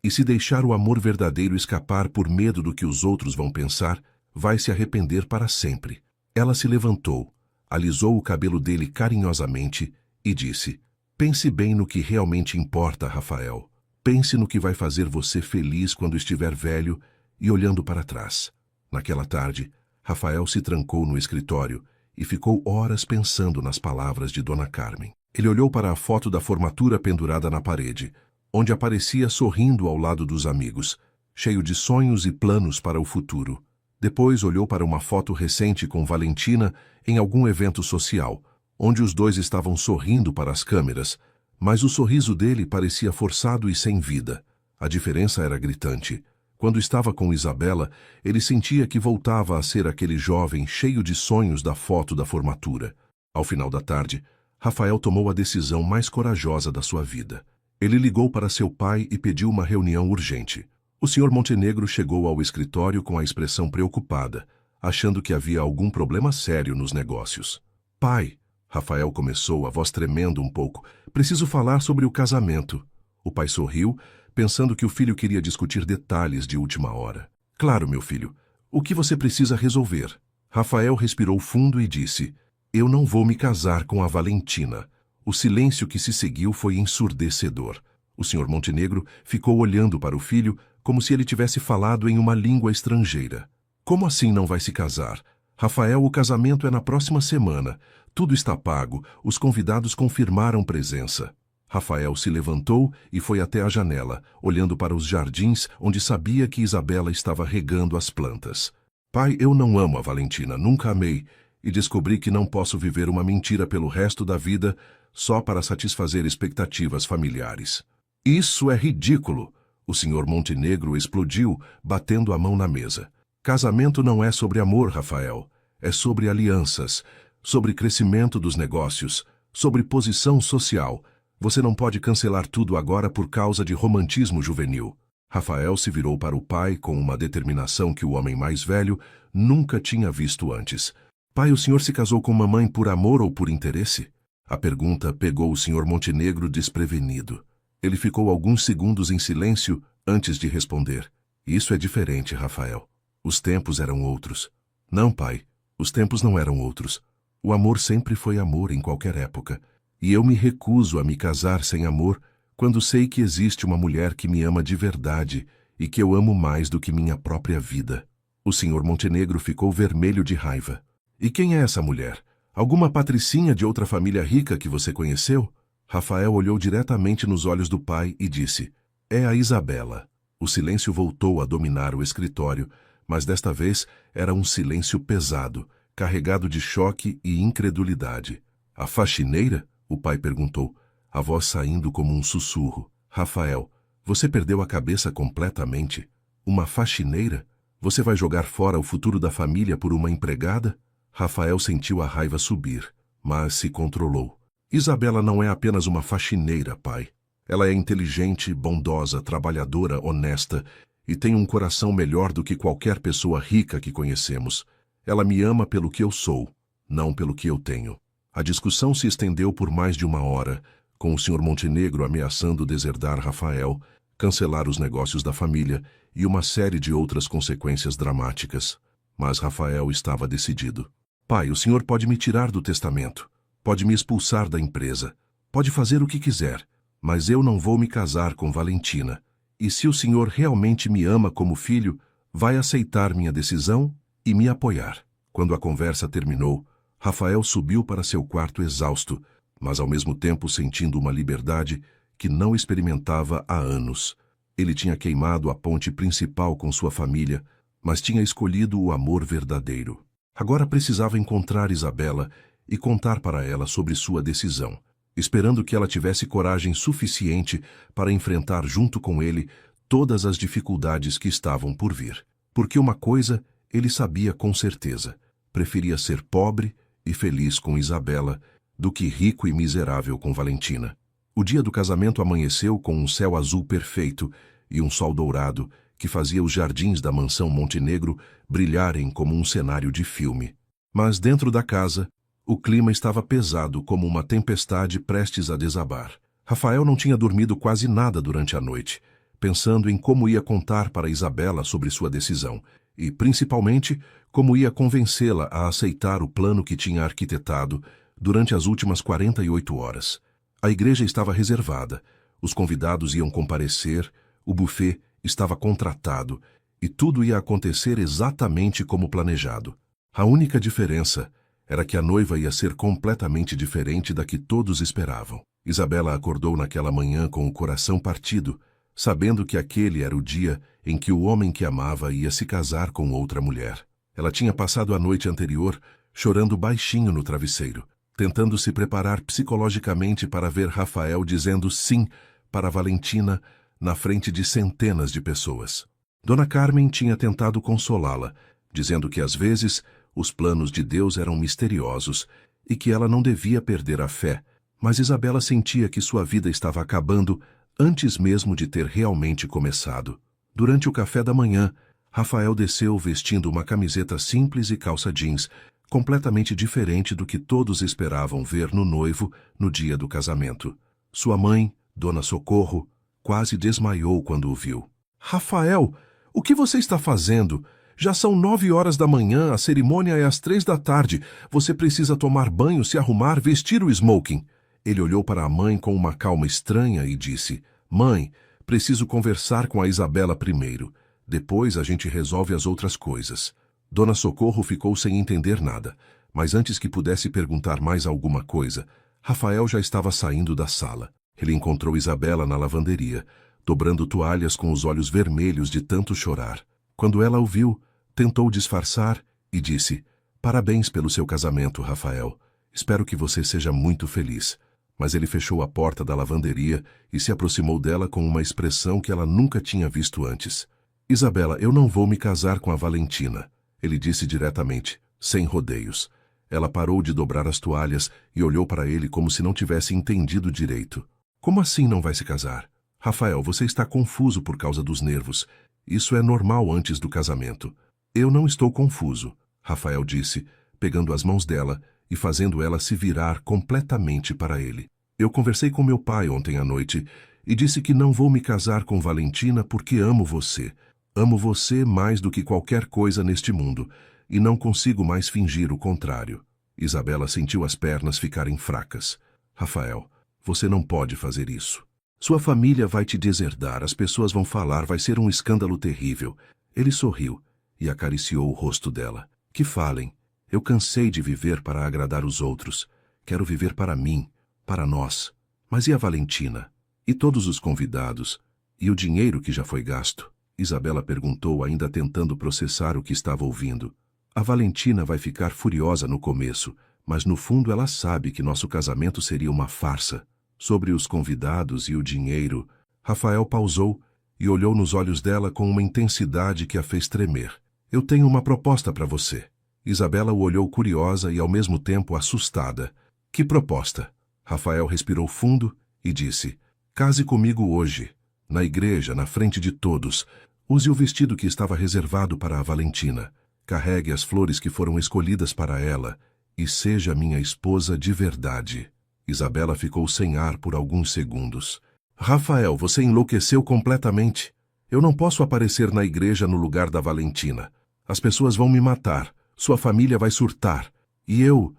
E se deixar o amor verdadeiro escapar por medo do que os outros vão pensar, vai se arrepender para sempre. Ela se levantou, alisou o cabelo dele carinhosamente e disse: pense bem no que realmente importa, Rafael. Pense no que vai fazer você feliz quando estiver velho e olhando para trás. Naquela tarde, Rafael se trancou no escritório e ficou horas pensando nas palavras de Dona Carmen. Ele olhou para a foto da formatura pendurada na parede, onde aparecia sorrindo ao lado dos amigos, cheio de sonhos e planos para o futuro. Depois olhou para uma foto recente com Valentina em algum evento social, onde os dois estavam sorrindo para as câmeras, mas o sorriso dele parecia forçado e sem vida. A diferença era gritante. Quando estava com Isabela, ele sentia que voltava a ser aquele jovem cheio de sonhos da foto da formatura. Ao final da tarde, Rafael tomou a decisão mais corajosa da sua vida. Ele ligou para seu pai e pediu uma reunião urgente. O Sr. Montenegro chegou ao escritório com a expressão preocupada, achando que havia algum problema sério nos negócios. Pai, Rafael começou, a voz tremendo um pouco, preciso falar sobre o casamento. O pai sorriu, pensando que o filho queria discutir detalhes de última hora. Claro, meu filho, o que você precisa resolver? Rafael respirou fundo e disse: eu não vou me casar com a Valentina. O silêncio que se seguiu foi ensurdecedor. O Sr. Montenegro ficou olhando para o filho como se ele tivesse falado em uma língua estrangeira. Como assim não vai se casar? Rafael, o casamento é na próxima semana. Tudo está pago, os convidados confirmaram presença. Rafael se levantou e foi até a janela, olhando para os jardins onde sabia que Isabela estava regando as plantas. Pai, eu não amo a Valentina, nunca amei, e descobri que não posso viver uma mentira pelo resto da vida só para satisfazer expectativas familiares. Isso é ridículo! O Sr. Montenegro explodiu, batendo a mão na mesa. Casamento não é sobre amor, Rafael. É sobre alianças, sobre crescimento dos negócios, sobre posição social. Você não pode cancelar tudo agora por causa de romantismo juvenil. Rafael se virou para o pai com uma determinação que o homem mais velho nunca tinha visto antes. Pai, o senhor se casou com mamãe por amor ou por interesse? A pergunta pegou o Sr. Montenegro desprevenido. Ele ficou alguns segundos em silêncio antes de responder. Isso é diferente, Rafael. Os tempos eram outros. Não, pai, os tempos não eram outros. O amor sempre foi amor em qualquer época. E eu me recuso a me casar sem amor quando sei que existe uma mulher que me ama de verdade e que eu amo mais do que minha própria vida. O Sr. Montenegro ficou vermelho de raiva. E quem é essa mulher? Alguma patricinha de outra família rica que você conheceu? Rafael olhou diretamente nos olhos do pai e disse: é a Isabela. O silêncio voltou a dominar o escritório, mas desta vez era um silêncio pesado, carregado de choque e incredulidade. A faxineira? O pai perguntou, a voz saindo como um sussurro. Rafael, você perdeu a cabeça completamente? Uma faxineira? Você vai jogar fora o futuro da família por uma empregada? Rafael sentiu a raiva subir, mas se controlou. Isabela não é apenas uma faxineira, pai. Ela é inteligente, bondosa, trabalhadora, honesta e tem um coração melhor do que qualquer pessoa rica que conhecemos. Ela me ama pelo que eu sou, não pelo que eu tenho. A discussão se estendeu por mais de 1 hora, com o Sr. Montenegro ameaçando deserdar Rafael, cancelar os negócios da família e uma série de outras consequências dramáticas. Mas Rafael estava decidido. Pai, o senhor pode me tirar do testamento, pode me expulsar da empresa, pode fazer o que quiser, mas eu não vou me casar com Valentina. E se o senhor realmente me ama como filho, vai aceitar minha decisão e me apoiar. Quando a conversa terminou, Rafael subiu para seu quarto exausto, mas ao mesmo tempo sentindo uma liberdade que não experimentava há anos. Ele tinha queimado a ponte principal com sua família, mas tinha escolhido o amor verdadeiro. Agora precisava encontrar Isabela e contar para ela sobre sua decisão, esperando que ela tivesse coragem suficiente para enfrentar junto com ele todas as dificuldades que estavam por vir. Porque uma coisa ele sabia com certeza: preferia ser pobre e feliz com Isabela do que rico e miserável com Valentina. O dia do casamento amanheceu com um céu azul perfeito e um sol dourado que fazia os jardins da mansão Montenegro brilharem como um cenário de filme. Mas dentro da casa, o clima estava pesado como uma tempestade prestes a desabar. Rafael não tinha dormido quase nada durante a noite, pensando em como ia contar para Isabela sobre sua decisão e, principalmente, como ia convencê-la a aceitar o plano que tinha arquitetado durante as últimas 48 horas. A igreja estava reservada, os convidados iam comparecer, o buffet estava contratado e tudo ia acontecer exatamente como planejado. A única diferença era que a noiva ia ser completamente diferente da que todos esperavam. Isabela acordou naquela manhã com o coração partido, sabendo que aquele era o dia em que o homem que amava ia se casar com outra mulher. Ela tinha passado a noite anterior chorando baixinho no travesseiro, tentando se preparar psicologicamente para ver Rafael dizendo sim para Valentina na frente de centenas de pessoas. Dona Carmen tinha tentado consolá-la, dizendo que às vezes os planos de Deus eram misteriosos e que ela não devia perder a fé, mas Isabela sentia que sua vida estava acabando antes mesmo de ter realmente começado. Durante o café da manhã, Rafael desceu vestindo uma camiseta simples e calça jeans, completamente diferente do que todos esperavam ver no noivo no dia do casamento. Sua mãe, Dona Socorro, quase desmaiou quando o viu. Rafael, o que você está fazendo? Já são 9 horas da manhã, a cerimônia é às 3 da tarde. Você precisa tomar banho, se arrumar, vestir o smoking. Ele olhou para a mãe com uma calma estranha e disse: Mãe, preciso conversar com a Isabela primeiro. Depois a gente resolve as outras coisas. Dona Socorro ficou sem entender nada, mas antes que pudesse perguntar mais alguma coisa, Rafael já estava saindo da sala. Ele encontrou Isabela na lavanderia, dobrando toalhas com os olhos vermelhos de tanto chorar. Quando ela o viu, tentou disfarçar e disse: Parabéns pelo seu casamento, Rafael. Espero que você seja muito feliz. Mas ele fechou a porta da lavanderia e se aproximou dela com uma expressão que ela nunca tinha visto antes. Isabela, eu não vou me casar com a Valentina, ele disse diretamente, sem rodeios. Ela parou de dobrar as toalhas e olhou para ele como se não tivesse entendido direito. Como assim não vai se casar? Rafael, você está confuso por causa dos nervos. Isso é normal antes do casamento. Eu não estou confuso, Rafael disse, pegando as mãos dela e fazendo ela se virar completamente para ele. Eu conversei com meu pai ontem à noite e disse que não vou me casar com Valentina porque amo você. Amo você mais do que qualquer coisa neste mundo e não consigo mais fingir o contrário. Isabela sentiu as pernas ficarem fracas. Rafael, você não pode fazer isso. Sua família vai te deserdar, as pessoas vão falar, vai ser um escândalo terrível. Ele sorriu e acariciou o rosto dela. Que falem. Eu cansei de viver para agradar os outros. Quero viver para mim, para nós. Mas e a Valentina? E todos os convidados? E o dinheiro que já foi gasto? Isabela perguntou, ainda tentando processar o que estava ouvindo. A Valentina vai ficar furiosa no começo, mas no fundo ela sabe que nosso casamento seria uma farsa. Sobre os convidados e o dinheiro, Rafael pausou e olhou nos olhos dela com uma intensidade que a fez tremer. Eu tenho uma proposta para você. Isabela o olhou curiosa e ao mesmo tempo assustada. Que proposta? Rafael respirou fundo e disse: case comigo hoje, na igreja, na frente de todos. Use o vestido que estava reservado para a Valentina. Carregue as flores que foram escolhidas para ela e seja minha esposa de verdade. Isabela ficou sem ar por alguns segundos. Rafael, você enlouqueceu completamente. Eu não posso aparecer na igreja no lugar da Valentina. As pessoas vão me matar, sua família vai surtar. E eu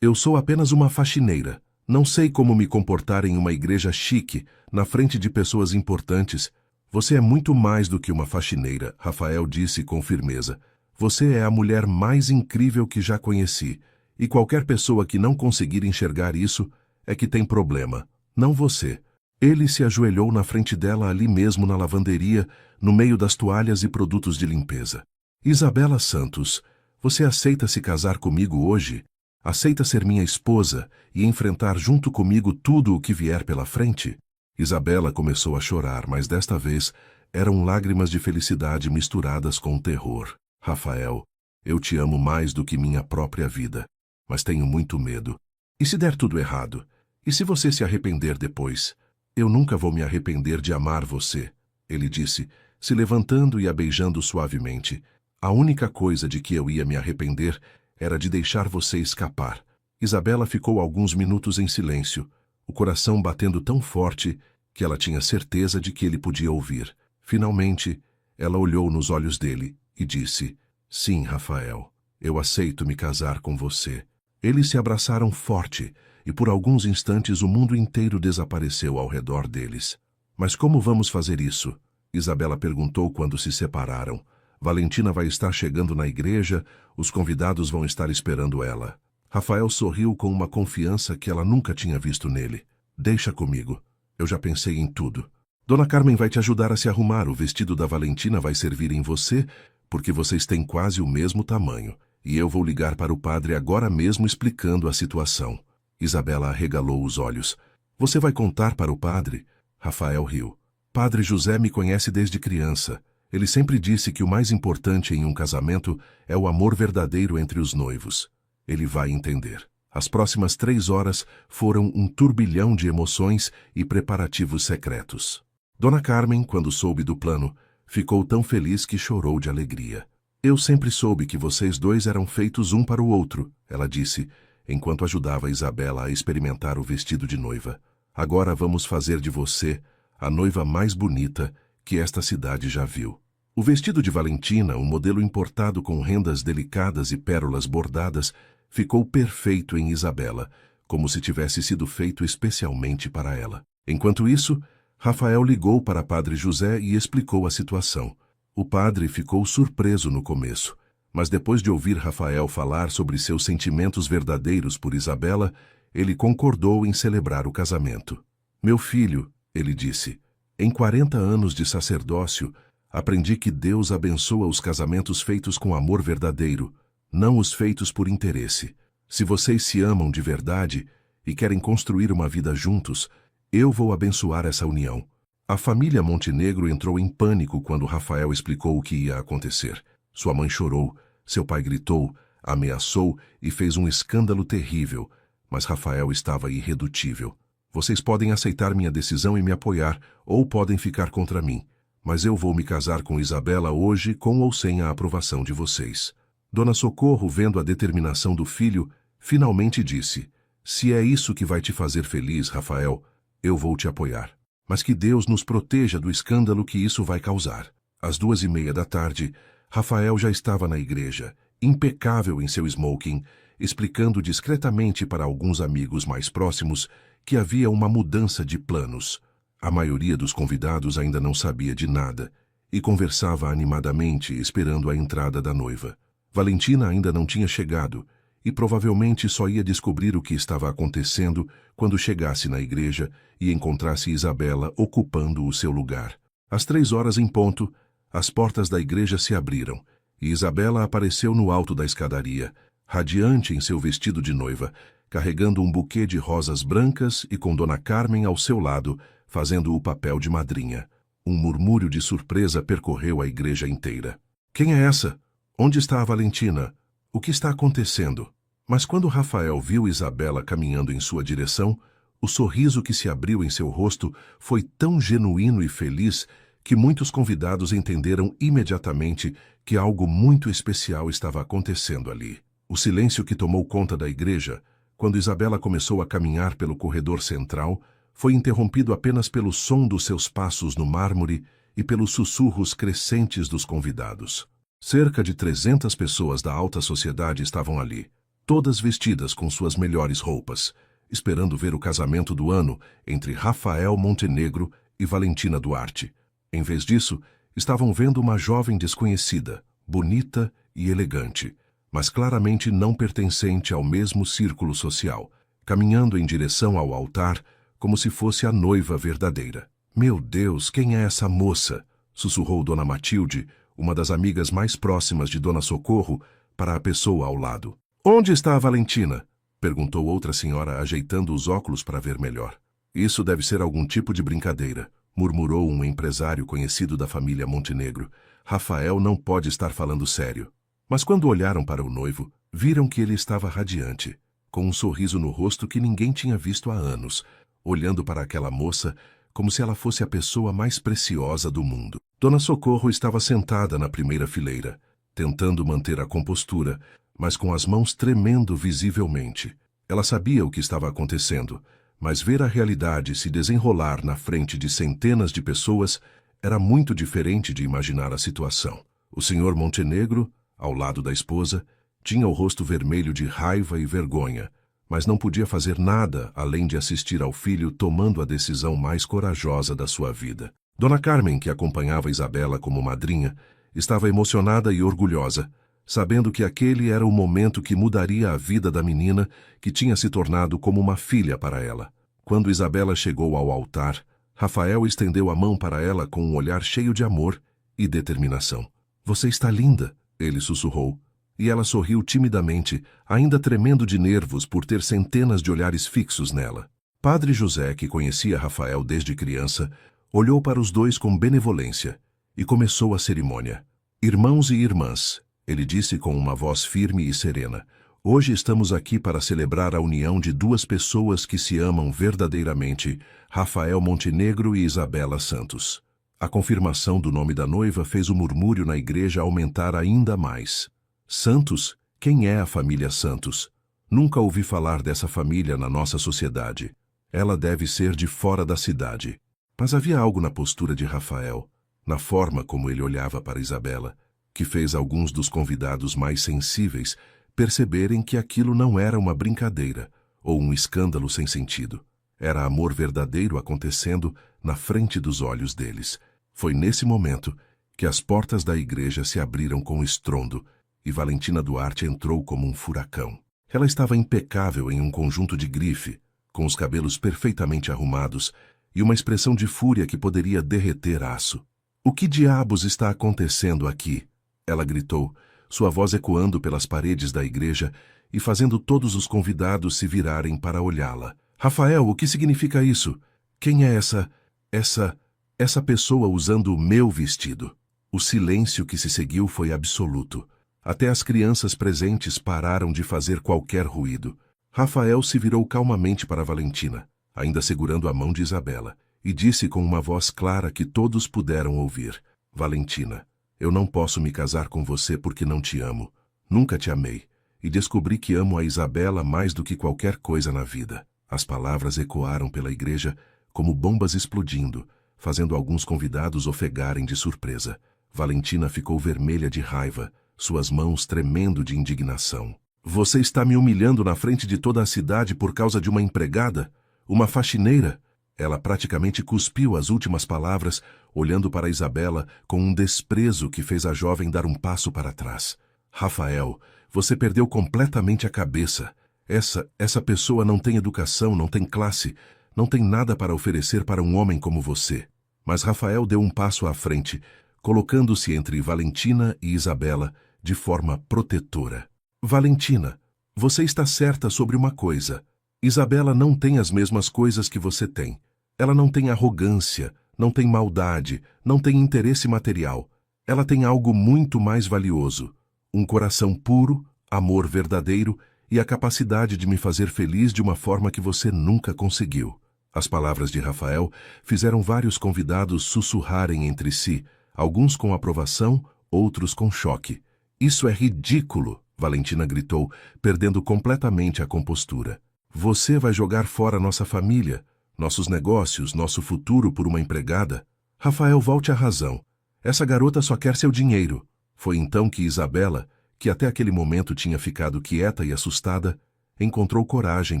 sou apenas uma faxineira. Não sei como me comportar em uma igreja chique, na frente de pessoas importantes. Você é muito mais do que uma faxineira, Rafael disse com firmeza. Você é a mulher mais incrível que já conheci. E qualquer pessoa que não conseguir enxergar isso é que tem problema, não você. Ele se ajoelhou na frente dela ali mesmo na lavanderia, no meio das toalhas e produtos de limpeza. Isabela Santos, você aceita se casar comigo hoje? Aceita ser minha esposa e enfrentar junto comigo tudo o que vier pela frente? Isabela começou a chorar, mas desta vez eram lágrimas de felicidade misturadas com terror. Rafael, eu te amo mais do que minha própria vida, mas tenho muito medo. E se der tudo errado? E se você se arrepender depois? Eu nunca vou me arrepender de amar você, ele disse, se levantando e a beijando suavemente. A única coisa de que eu ia me arrepender era de deixar você escapar. Isabela ficou alguns minutos em silêncio, o coração batendo tão forte que ela tinha certeza de que ele podia ouvir. Finalmente, ela olhou nos olhos dele e disse: sim, Rafael, eu aceito me casar com você. Eles se abraçaram forte e por alguns instantes o mundo inteiro desapareceu ao redor deles. Mas como vamos fazer isso? Isabela perguntou quando se separaram. Valentina vai estar chegando na igreja, os convidados vão estar esperando ela. Rafael sorriu com uma confiança que ela nunca tinha visto nele. Deixa comigo, eu já pensei em tudo. Dona Carmen vai te ajudar a se arrumar, o vestido da Valentina vai servir em você, porque vocês têm quase o mesmo tamanho. E eu vou ligar para o padre agora mesmo explicando a situação. Isabela arregalou os olhos. Você vai contar para o padre? Rafael riu. Padre José me conhece desde criança. Ele sempre disse que o mais importante em um casamento é o amor verdadeiro entre os noivos. Ele vai entender. As próximas 3 horas foram um turbilhão de emoções e preparativos secretos. Dona Carmen, quando soube do plano, ficou tão feliz que chorou de alegria. Eu sempre soube que vocês dois eram feitos um para o outro, ela disse, enquanto ajudava Isabela a experimentar o vestido de noiva. Agora vamos fazer de você a noiva mais bonita que esta cidade já viu. O vestido de Valentina, um modelo importado com rendas delicadas e pérolas bordadas, ficou perfeito em Isabela, como se tivesse sido feito especialmente para ela. Enquanto isso, Rafael ligou para Padre José e explicou a situação. O padre ficou surpreso no começo, mas depois de ouvir Rafael falar sobre seus sentimentos verdadeiros por Isabela, ele concordou em celebrar o casamento. Meu filho, ele disse, em 40 anos de sacerdócio, aprendi que Deus abençoa os casamentos feitos com amor verdadeiro, não os feitos por interesse. Se vocês se amam de verdade e querem construir uma vida juntos, eu vou abençoar essa união. A família Montenegro entrou em pânico quando Rafael explicou o que ia acontecer. Sua mãe chorou, seu pai gritou, ameaçou e fez um escândalo terrível, mas Rafael estava irredutível. Vocês podem aceitar minha decisão e me apoiar, ou podem ficar contra mim, mas eu vou me casar com Isabela hoje com ou sem a aprovação de vocês. Dona Socorro, vendo a determinação do filho, finalmente disse: se é isso que vai te fazer feliz, Rafael, eu vou te apoiar. Mas que Deus nos proteja do escândalo que isso vai causar. Às 2:30 da tarde, Rafael já estava na igreja, impecável em seu smoking, explicando discretamente para alguns amigos mais próximos que havia uma mudança de planos. A maioria dos convidados ainda não sabia de nada e conversava animadamente esperando a entrada da noiva. Valentina ainda não tinha chegado e provavelmente só ia descobrir o que estava acontecendo quando chegasse na igreja e encontrasse Isabela ocupando o seu lugar. Às 3 horas em ponto, as portas da igreja se abriram e Isabela apareceu no alto da escadaria, radiante em seu vestido de noiva, carregando um buquê de rosas brancas e com Dona Carmen ao seu lado, fazendo o papel de madrinha. Um murmúrio de surpresa percorreu a igreja inteira. Quem é essa? Onde está a Valentina? O que está acontecendo? Mas quando Rafael viu Isabela caminhando em sua direção, o sorriso que se abriu em seu rosto foi tão genuíno e feliz que muitos convidados entenderam imediatamente que algo muito especial estava acontecendo ali. O silêncio que tomou conta da igreja, quando Isabela começou a caminhar pelo corredor central, foi interrompido apenas pelo som dos seus passos no mármore e pelos sussurros crescentes dos convidados. Cerca de 300 pessoas da alta sociedade estavam ali, todas vestidas com suas melhores roupas, esperando ver o casamento do ano entre Rafael Montenegro e Valentina Duarte. Em vez disso, estavam vendo uma jovem desconhecida, bonita e elegante, mas claramente não pertencente ao mesmo círculo social, caminhando em direção ao altar como se fosse a noiva verdadeira. Meu Deus, quem é essa moça? Sussurrou Dona Matilde, uma das amigas mais próximas de Dona Socorro, para a pessoa ao lado. Onde está a Valentina? Perguntou outra senhora, ajeitando os óculos para ver melhor. Isso deve ser algum tipo de brincadeira, murmurou um empresário conhecido da família Montenegro. Rafael não pode estar falando sério. Mas quando olharam para o noivo, viram que ele estava radiante, com um sorriso no rosto que ninguém tinha visto há anos, olhando para aquela moça como se ela fosse a pessoa mais preciosa do mundo. Dona Socorro estava sentada na primeira fileira, tentando manter a compostura, mas com as mãos tremendo visivelmente. Ela sabia o que estava acontecendo, mas ver a realidade se desenrolar na frente de centenas de pessoas era muito diferente de imaginar a situação. O senhor Montenegro, ao lado da esposa, tinha o rosto vermelho de raiva e vergonha, mas não podia fazer nada além de assistir ao filho tomando a decisão mais corajosa da sua vida. Dona Carmen, que acompanhava Isabela como madrinha, estava emocionada e orgulhosa, sabendo que aquele era o momento que mudaria a vida da menina que tinha se tornado como uma filha para ela. Quando Isabela chegou ao altar, Rafael estendeu a mão para ela com um olhar cheio de amor e determinação. Você está linda, ele sussurrou, e ela sorriu timidamente, ainda tremendo de nervos por ter centenas de olhares fixos nela. Padre José, que conhecia Rafael desde criança, olhou para os dois com benevolência e começou a cerimônia. Irmãos e irmãs, ele disse com uma voz firme e serena, hoje estamos aqui para celebrar a união de duas pessoas que se amam verdadeiramente, Rafael Montenegro e Isabela Santos. A confirmação do nome da noiva fez o murmúrio na igreja aumentar ainda mais. Santos? Quem é a família Santos? Nunca ouvi falar dessa família na nossa sociedade. Ela deve ser de fora da cidade. Mas havia algo na postura de Rafael, na forma como ele olhava para Isabela, que fez alguns dos convidados mais sensíveis perceberem que aquilo não era uma brincadeira ou um escândalo sem sentido. Era amor verdadeiro acontecendo na frente dos olhos deles. Foi nesse momento que as portas da igreja se abriram com estrondo e Valentina Duarte entrou como um furacão. Ela estava impecável em um conjunto de grife, com os cabelos perfeitamente arrumados e uma expressão de fúria que poderia derreter aço. O que diabos está acontecendo aqui? Ela gritou, sua voz ecoando pelas paredes da igreja e fazendo todos os convidados se virarem para olhá-la. Rafael, o que significa isso? Quem é essa pessoa usando o meu vestido? O silêncio que se seguiu foi absoluto. Até as crianças presentes pararam de fazer qualquer ruído. Rafael se virou calmamente para Valentina, ainda segurando a mão de Isabela, e disse com uma voz clara que todos puderam ouvir. Valentina, eu não posso me casar com você porque não te amo. Nunca te amei, e descobri que amo a Isabela mais do que qualquer coisa na vida. As palavras ecoaram pela igreja como bombas explodindo, fazendo alguns convidados ofegarem de surpresa. Valentina ficou vermelha de raiva, suas mãos tremendo de indignação. Você está me humilhando na frente de toda a cidade por causa de uma empregada? Uma faxineira? Ela praticamente cuspiu as últimas palavras, olhando para Isabela com um desprezo que fez a jovem dar um passo para trás. Rafael, você perdeu completamente a cabeça. Essa pessoa não tem educação, não tem classe, não tem nada para oferecer para um homem como você. Mas Rafael deu um passo à frente, colocando-se entre Valentina e Isabela de forma protetora. Valentina, você está certa sobre uma coisa. Isabela não tem as mesmas coisas que você tem. Ela não tem arrogância, não tem maldade, não tem interesse material. Ela tem algo muito mais valioso: um coração puro, amor verdadeiro e a capacidade de me fazer feliz de uma forma que você nunca conseguiu. As palavras de Rafael fizeram vários convidados sussurrarem entre si, alguns com aprovação, outros com choque. Isso é ridículo, Valentina gritou, perdendo completamente a compostura. Você vai jogar fora nossa família, nossos negócios, nosso futuro por uma empregada? Rafael, volte à razão. Essa garota só quer seu dinheiro. Foi então que Isabela, que até aquele momento tinha ficado quieta e assustada, encontrou coragem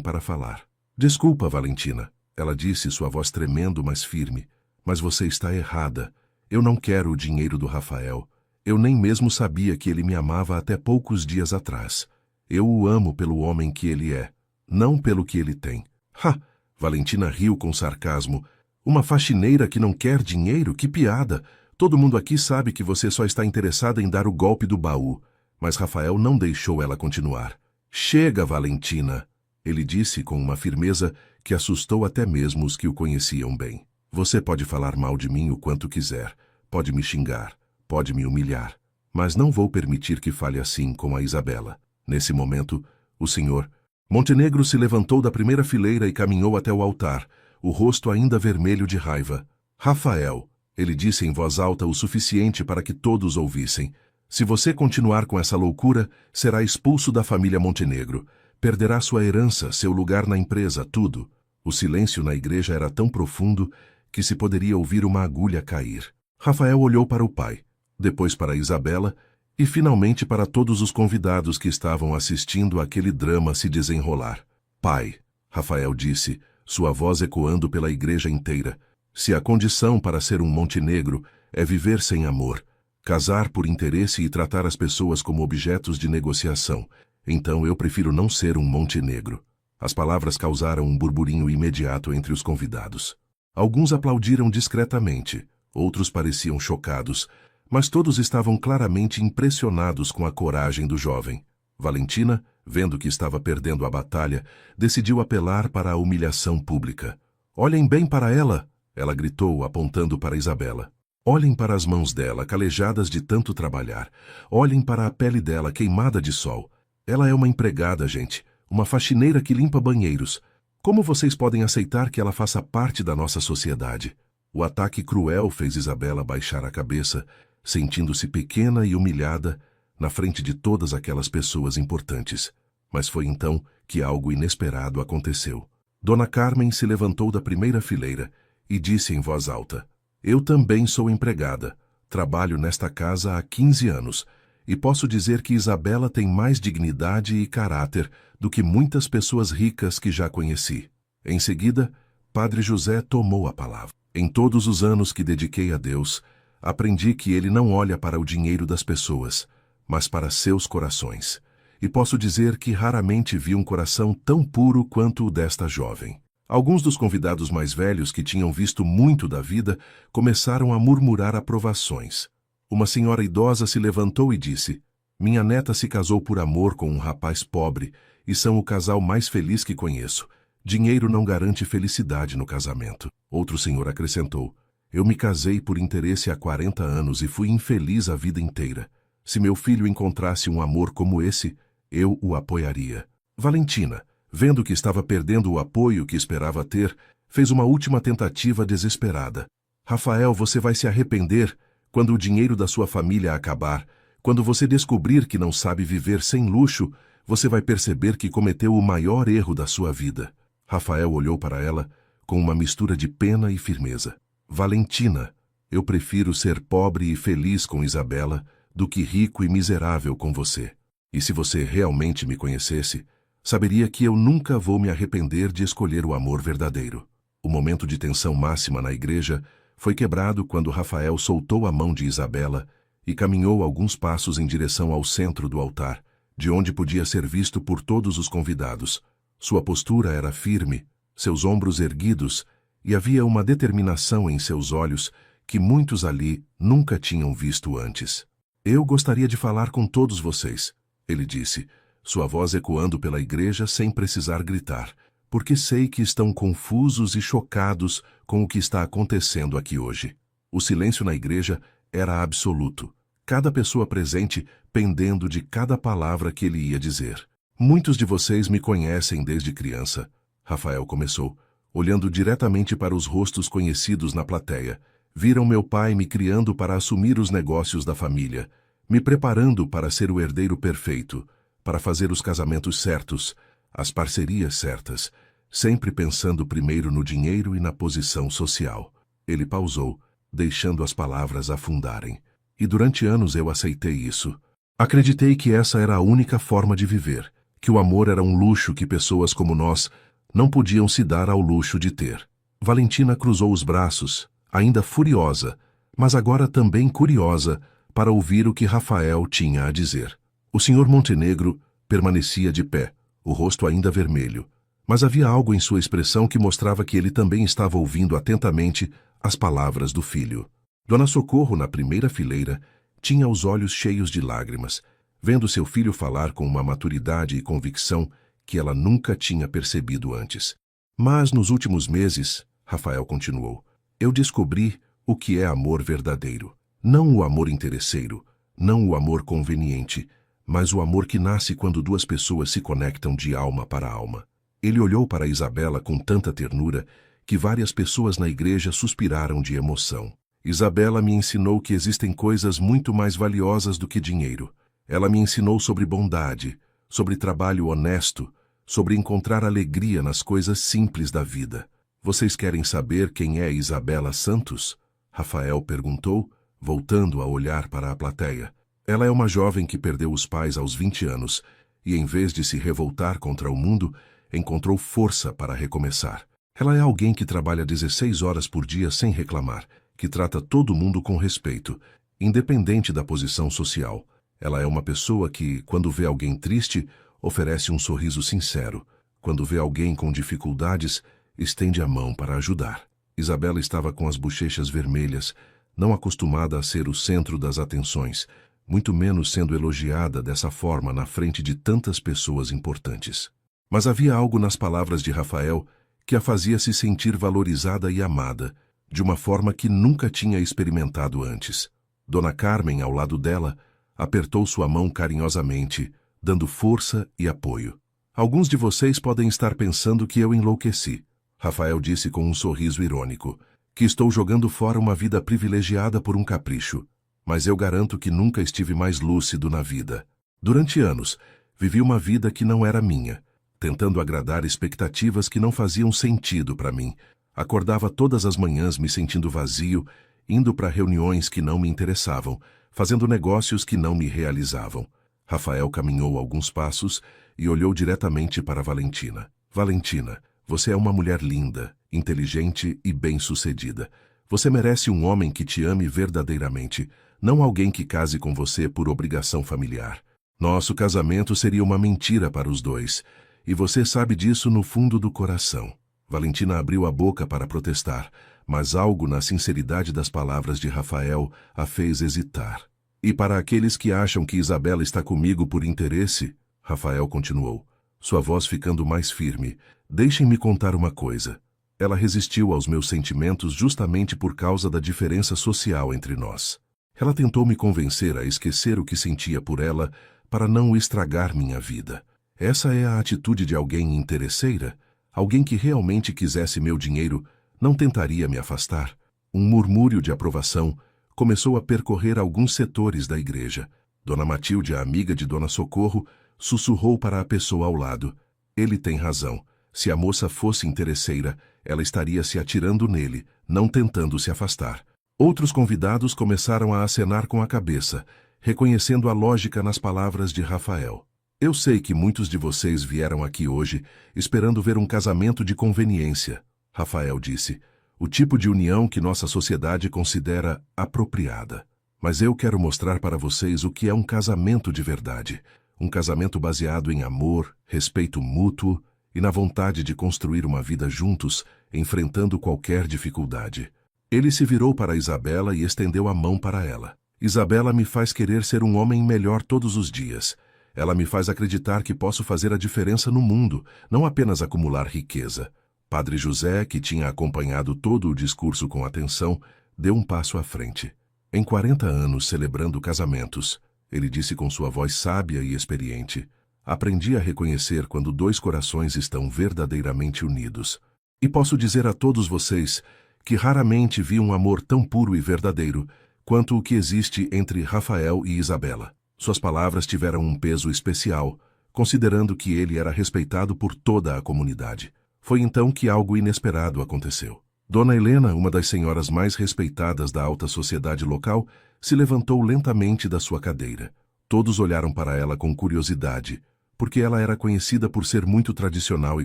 para falar. Desculpa, Valentina, ela disse, sua voz tremendo, mas firme. Mas você está errada. Eu não quero o dinheiro do Rafael. Eu nem mesmo sabia que ele me amava até poucos dias atrás. Eu o amo pelo homem que ele é, não pelo que ele tem. Ha! Valentina riu com sarcasmo. Uma faxineira que não quer dinheiro? Que piada! Todo mundo aqui sabe que você só está interessada em dar o golpe do baú. Mas Rafael não deixou ela continuar. Chega, Valentina! Ele disse com uma firmeza que assustou até mesmo os que o conheciam bem. Você pode falar mal de mim o quanto quiser, pode me xingar, pode me humilhar, mas não vou permitir que fale assim com a Isabela. Nesse momento, o senhor Montenegro se levantou da primeira fileira e caminhou até o altar, o rosto ainda vermelho de raiva. Rafael, ele disse em voz alta o suficiente para que todos ouvissem, se você continuar com essa loucura, será expulso da família Montenegro. Perderá sua herança, seu lugar na empresa, tudo. O silêncio na igreja era tão profundo que se poderia ouvir uma agulha cair. Rafael olhou para o pai, depois para Isabela e finalmente para todos os convidados que estavam assistindo aquele drama se desenrolar. Pai, Rafael disse, sua voz ecoando pela igreja inteira, se a condição para ser um Montenegro é viver sem amor, casar por interesse e tratar as pessoas como objetos de negociação, então eu prefiro não ser um Montenegro. As palavras causaram um burburinho imediato entre os convidados. Alguns aplaudiram discretamente, outros pareciam chocados, mas todos estavam claramente impressionados com a coragem do jovem. Valentina, vendo que estava perdendo a batalha, decidiu apelar para a humilhação pública. Olhem bem para ela, ela gritou, apontando para Isabela. Olhem para as mãos dela, calejadas de tanto trabalhar. Olhem para a pele dela, queimada de sol. Ela é uma empregada, gente, uma faxineira que limpa banheiros. Como vocês podem aceitar que ela faça parte da nossa sociedade? O ataque cruel fez Isabela baixar a cabeça, sentindo-se pequena e humilhada na frente de todas aquelas pessoas importantes. Mas foi então que algo inesperado aconteceu. Dona Carmen se levantou da primeira fileira e disse em voz alta, eu também sou empregada, trabalho nesta casa há 15 anos e posso dizer que Isabela tem mais dignidade e caráter do que muitas pessoas ricas que já conheci. Em seguida, Padre José tomou a palavra. Em todos os anos que dediquei a Deus, aprendi que Ele não olha para o dinheiro das pessoas, mas para seus corações. E posso dizer que raramente vi um coração tão puro quanto o desta jovem. Alguns dos convidados mais velhos que tinham visto muito da vida começaram a murmurar aprovações. Uma senhora idosa se levantou e disse, minha neta se casou por amor com um rapaz pobre e são o casal mais feliz que conheço. Dinheiro não garante felicidade no casamento. Outro senhor acrescentou, eu me casei por interesse há 40 anos e fui infeliz a vida inteira. Se meu filho encontrasse um amor como esse, eu o apoiaria. Valentina, vendo que estava perdendo o apoio que esperava ter, fez uma última tentativa desesperada. Rafael, você vai se arrepender quando o dinheiro da sua família acabar. Quando você descobrir que não sabe viver sem luxo, você vai perceber que cometeu o maior erro da sua vida. Rafael olhou para ela com uma mistura de pena e firmeza. Valentina, eu prefiro ser pobre e feliz com Isabela do que rico e miserável com você. E se você realmente me conhecesse, saberia que eu nunca vou me arrepender de escolher o amor verdadeiro. O momento de tensão máxima na igreja foi quebrado quando Rafael soltou a mão de Isabela e caminhou alguns passos em direção ao centro do altar, de onde podia ser visto por todos os convidados. Sua postura era firme, seus ombros erguidos, e havia uma determinação em seus olhos que muitos ali nunca tinham visto antes. Eu gostaria de falar com todos vocês, ele disse, sua voz ecoando pela igreja sem precisar gritar. porque sei que estão confusos e chocados com o que está acontecendo aqui hoje. O silêncio na igreja era absoluto, cada pessoa presente pendendo de cada palavra que ele ia dizer. Muitos de vocês me conhecem desde criança, Rafael começou, olhando diretamente para os rostos conhecidos na plateia. Viram meu pai me criando para assumir os negócios da família, me preparando para ser o herdeiro perfeito, para fazer os casamentos certos, as parcerias certas, sempre pensando primeiro no dinheiro e na posição social. Ele pausou, deixando as palavras afundarem. E durante anos eu aceitei isso. Acreditei que essa era a única forma de viver, que o amor era um luxo que pessoas como nós não podiam se dar ao luxo de ter. Valentina cruzou os braços, ainda furiosa, mas agora também curiosa, para ouvir o que Rafael tinha a dizer. O Sr. Montenegro permanecia de pé, o rosto ainda vermelho, mas havia algo em sua expressão que mostrava que ele também estava ouvindo atentamente as palavras do filho. Dona Socorro, na primeira fileira, tinha os olhos cheios de lágrimas, vendo seu filho falar com uma maturidade e convicção que ela nunca tinha percebido antes. Mas nos últimos meses, Rafael continuou, eu descobri o que é amor verdadeiro. Não o amor interesseiro, não o amor conveniente, mas o amor que nasce quando duas pessoas se conectam de alma para alma. Ele olhou para Isabela com tanta ternura que várias pessoas na igreja suspiraram de emoção. Isabela me ensinou que existem coisas muito mais valiosas do que dinheiro. Ela me ensinou sobre bondade, sobre trabalho honesto, sobre encontrar alegria nas coisas simples da vida. Vocês querem saber quem é Isabela Santos? Rafael perguntou, voltando a olhar para a plateia. Ela é uma jovem que perdeu os pais aos 20 anos e, em vez de se revoltar contra o mundo, encontrou força para recomeçar. Ela é alguém que trabalha 16 horas por dia sem reclamar, que trata todo mundo com respeito, independente da posição social. Ela é uma pessoa que, quando vê alguém triste, oferece um sorriso sincero. Quando vê alguém com dificuldades, estende a mão para ajudar. Isabela estava com as bochechas vermelhas, não acostumada a ser o centro das atenções, muito menos sendo elogiada dessa forma na frente de tantas pessoas importantes. Mas havia algo nas palavras de Rafael que a fazia se sentir valorizada e amada, de uma forma que nunca tinha experimentado antes. Dona Carmen, ao lado dela, apertou sua mão carinhosamente, dando força e apoio. Alguns de vocês podem estar pensando que eu enlouqueci, Rafael disse com um sorriso irônico, que estou jogando fora uma vida privilegiada por um capricho. Mas eu garanto que nunca estive mais lúcido na vida. Durante anos, vivi uma vida que não era minha, tentando agradar expectativas que não faziam sentido para mim. Acordava todas as manhãs me sentindo vazio, indo para reuniões que não me interessavam, fazendo negócios que não me realizavam. Rafael caminhou alguns passos e olhou diretamente para Valentina. Valentina, você é uma mulher linda, inteligente e bem-sucedida. Você merece um homem que te ame verdadeiramente, não alguém que case com você por obrigação familiar. Nosso casamento seria uma mentira para os dois, e você sabe disso no fundo do coração. Valentina abriu a boca para protestar, mas algo na sinceridade das palavras de Rafael a fez hesitar. E para aqueles que acham que Isabela está comigo por interesse, Rafael continuou, sua voz ficando mais firme, deixem-me contar uma coisa. Ela resistiu aos meus sentimentos justamente por causa da diferença social entre nós. Ela tentou me convencer a esquecer o que sentia por ela para não estragar minha vida. Essa é a atitude de alguém interesseira? Alguém que realmente quisesse meu dinheiro não tentaria me afastar? Um murmúrio de aprovação começou a percorrer alguns setores da igreja. Dona Matilde, a amiga de Dona Socorro, sussurrou para a pessoa ao lado. Ele tem razão. Se a moça fosse interesseira, ela estaria se atirando nele, não tentando se afastar. Outros convidados começaram a acenar com a cabeça, reconhecendo a lógica nas palavras de Rafael. Eu sei que muitos de vocês vieram aqui hoje esperando ver um casamento de conveniência, Rafael disse, o tipo de união que nossa sociedade considera apropriada. Mas eu quero mostrar para vocês o que é um casamento de verdade, um casamento baseado em amor, respeito mútuo e na vontade de construir uma vida juntos, enfrentando qualquer dificuldade. Ele se virou para Isabela e estendeu a mão para ela. Isabela me faz querer ser um homem melhor todos os dias. Ela me faz acreditar que posso fazer a diferença no mundo, não apenas acumular riqueza. Padre José, que tinha acompanhado todo o discurso com atenção, deu um passo à frente. Em 40 anos celebrando casamentos, ele disse com sua voz sábia e experiente: aprendi a reconhecer quando dois corações estão verdadeiramente unidos. E posso dizer a todos vocês que raramente vi um amor tão puro e verdadeiro quanto o que existe entre Rafael e Isabela. Suas palavras tiveram um peso especial, considerando que ele era respeitado por toda a comunidade. Foi então que algo inesperado aconteceu. Dona Helena, uma das senhoras mais respeitadas da alta sociedade local, se levantou lentamente da sua cadeira. Todos olharam para ela com curiosidade, porque ela era conhecida por ser muito tradicional e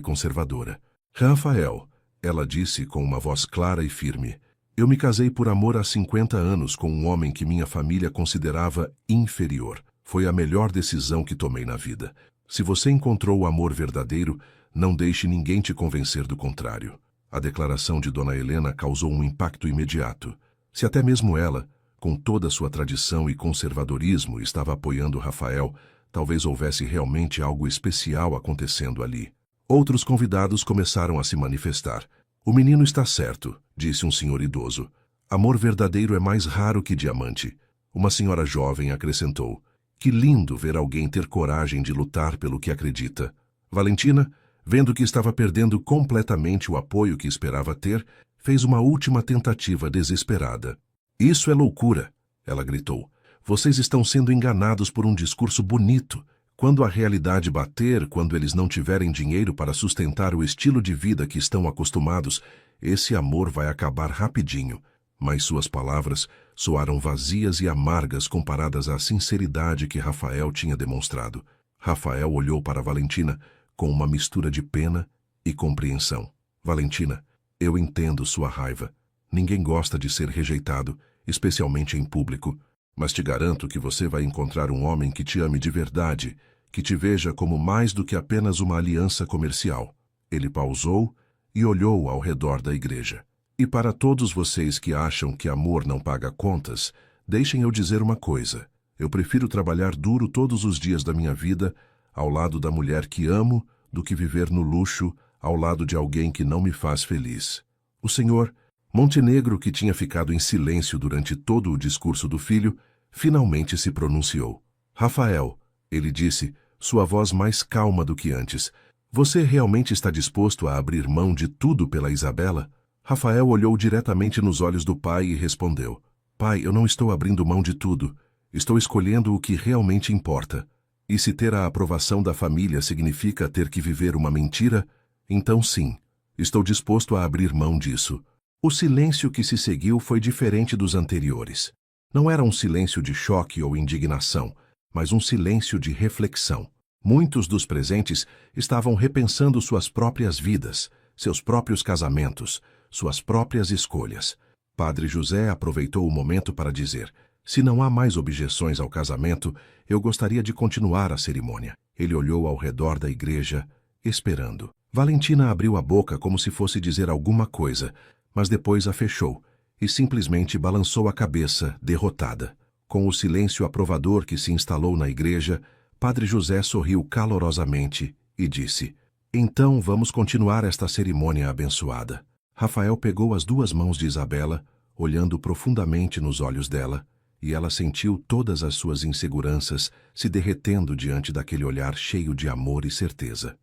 conservadora. Rafael, ela disse com uma voz clara e firme, eu me casei por amor há 50 anos com um homem que minha família considerava inferior. Foi a melhor decisão que tomei na vida. Se você encontrou o amor verdadeiro, não deixe ninguém te convencer do contrário. A declaração de Dona Helena causou um impacto imediato. Se até mesmo ela, com toda a sua tradição e conservadorismo, estava apoiando Rafael, talvez houvesse realmente algo especial acontecendo ali. Outros convidados começaram a se manifestar. O menino está certo, disse um senhor idoso. Amor verdadeiro é mais raro que diamante. Uma senhora jovem acrescentou. Que lindo ver alguém ter coragem de lutar pelo que acredita. Valentina, vendo que estava perdendo completamente o apoio que esperava ter, fez uma última tentativa desesperada. Isso é loucura, ela gritou. Vocês estão sendo enganados por um discurso bonito. Quando a realidade bater, quando eles não tiverem dinheiro para sustentar o estilo de vida que estão acostumados, esse amor vai acabar rapidinho. Mas suas palavras soaram vazias e amargas comparadas à sinceridade que Rafael tinha demonstrado. Rafael olhou para Valentina com uma mistura de pena e compreensão. Valentina, eu entendo sua raiva. Ninguém gosta de ser rejeitado, especialmente em público. Mas te garanto que você vai encontrar um homem que te ame de verdade, que te veja como mais do que apenas uma aliança comercial. Ele pausou e olhou ao redor da igreja. E para todos vocês que acham que amor não paga contas, deixem eu dizer uma coisa. Eu prefiro trabalhar duro todos os dias da minha vida ao lado da mulher que amo do que viver no luxo ao lado de alguém que não me faz feliz. O senhor Montenegro, que tinha ficado em silêncio durante todo o discurso do filho, finalmente se pronunciou. Rafael, ele disse, sua voz mais calma do que antes, você realmente está disposto a abrir mão de tudo pela Isabela? Rafael olhou diretamente nos olhos do pai e respondeu, pai, eu não estou abrindo mão de tudo. Estou escolhendo o que realmente importa. E se ter a aprovação da família significa ter que viver uma mentira, então sim, estou disposto a abrir mão disso. O silêncio que se seguiu foi diferente dos anteriores. Não era um silêncio de choque ou indignação, mas um silêncio de reflexão. Muitos dos presentes estavam repensando suas próprias vidas, seus próprios casamentos, suas próprias escolhas. Padre José aproveitou o momento para dizer, se não há mais objeções ao casamento, eu gostaria de continuar a cerimônia. Ele olhou ao redor da igreja, esperando. Valentina abriu a boca como se fosse dizer alguma coisa, mas depois a fechou e simplesmente balançou a cabeça, derrotada. Com o silêncio aprovador que se instalou na igreja, Padre José sorriu calorosamente e disse, então vamos continuar esta cerimônia abençoada. Rafael pegou as duas mãos de Isabela, olhando profundamente nos olhos dela, e ela sentiu todas as suas inseguranças se derretendo diante daquele olhar cheio de amor e certeza.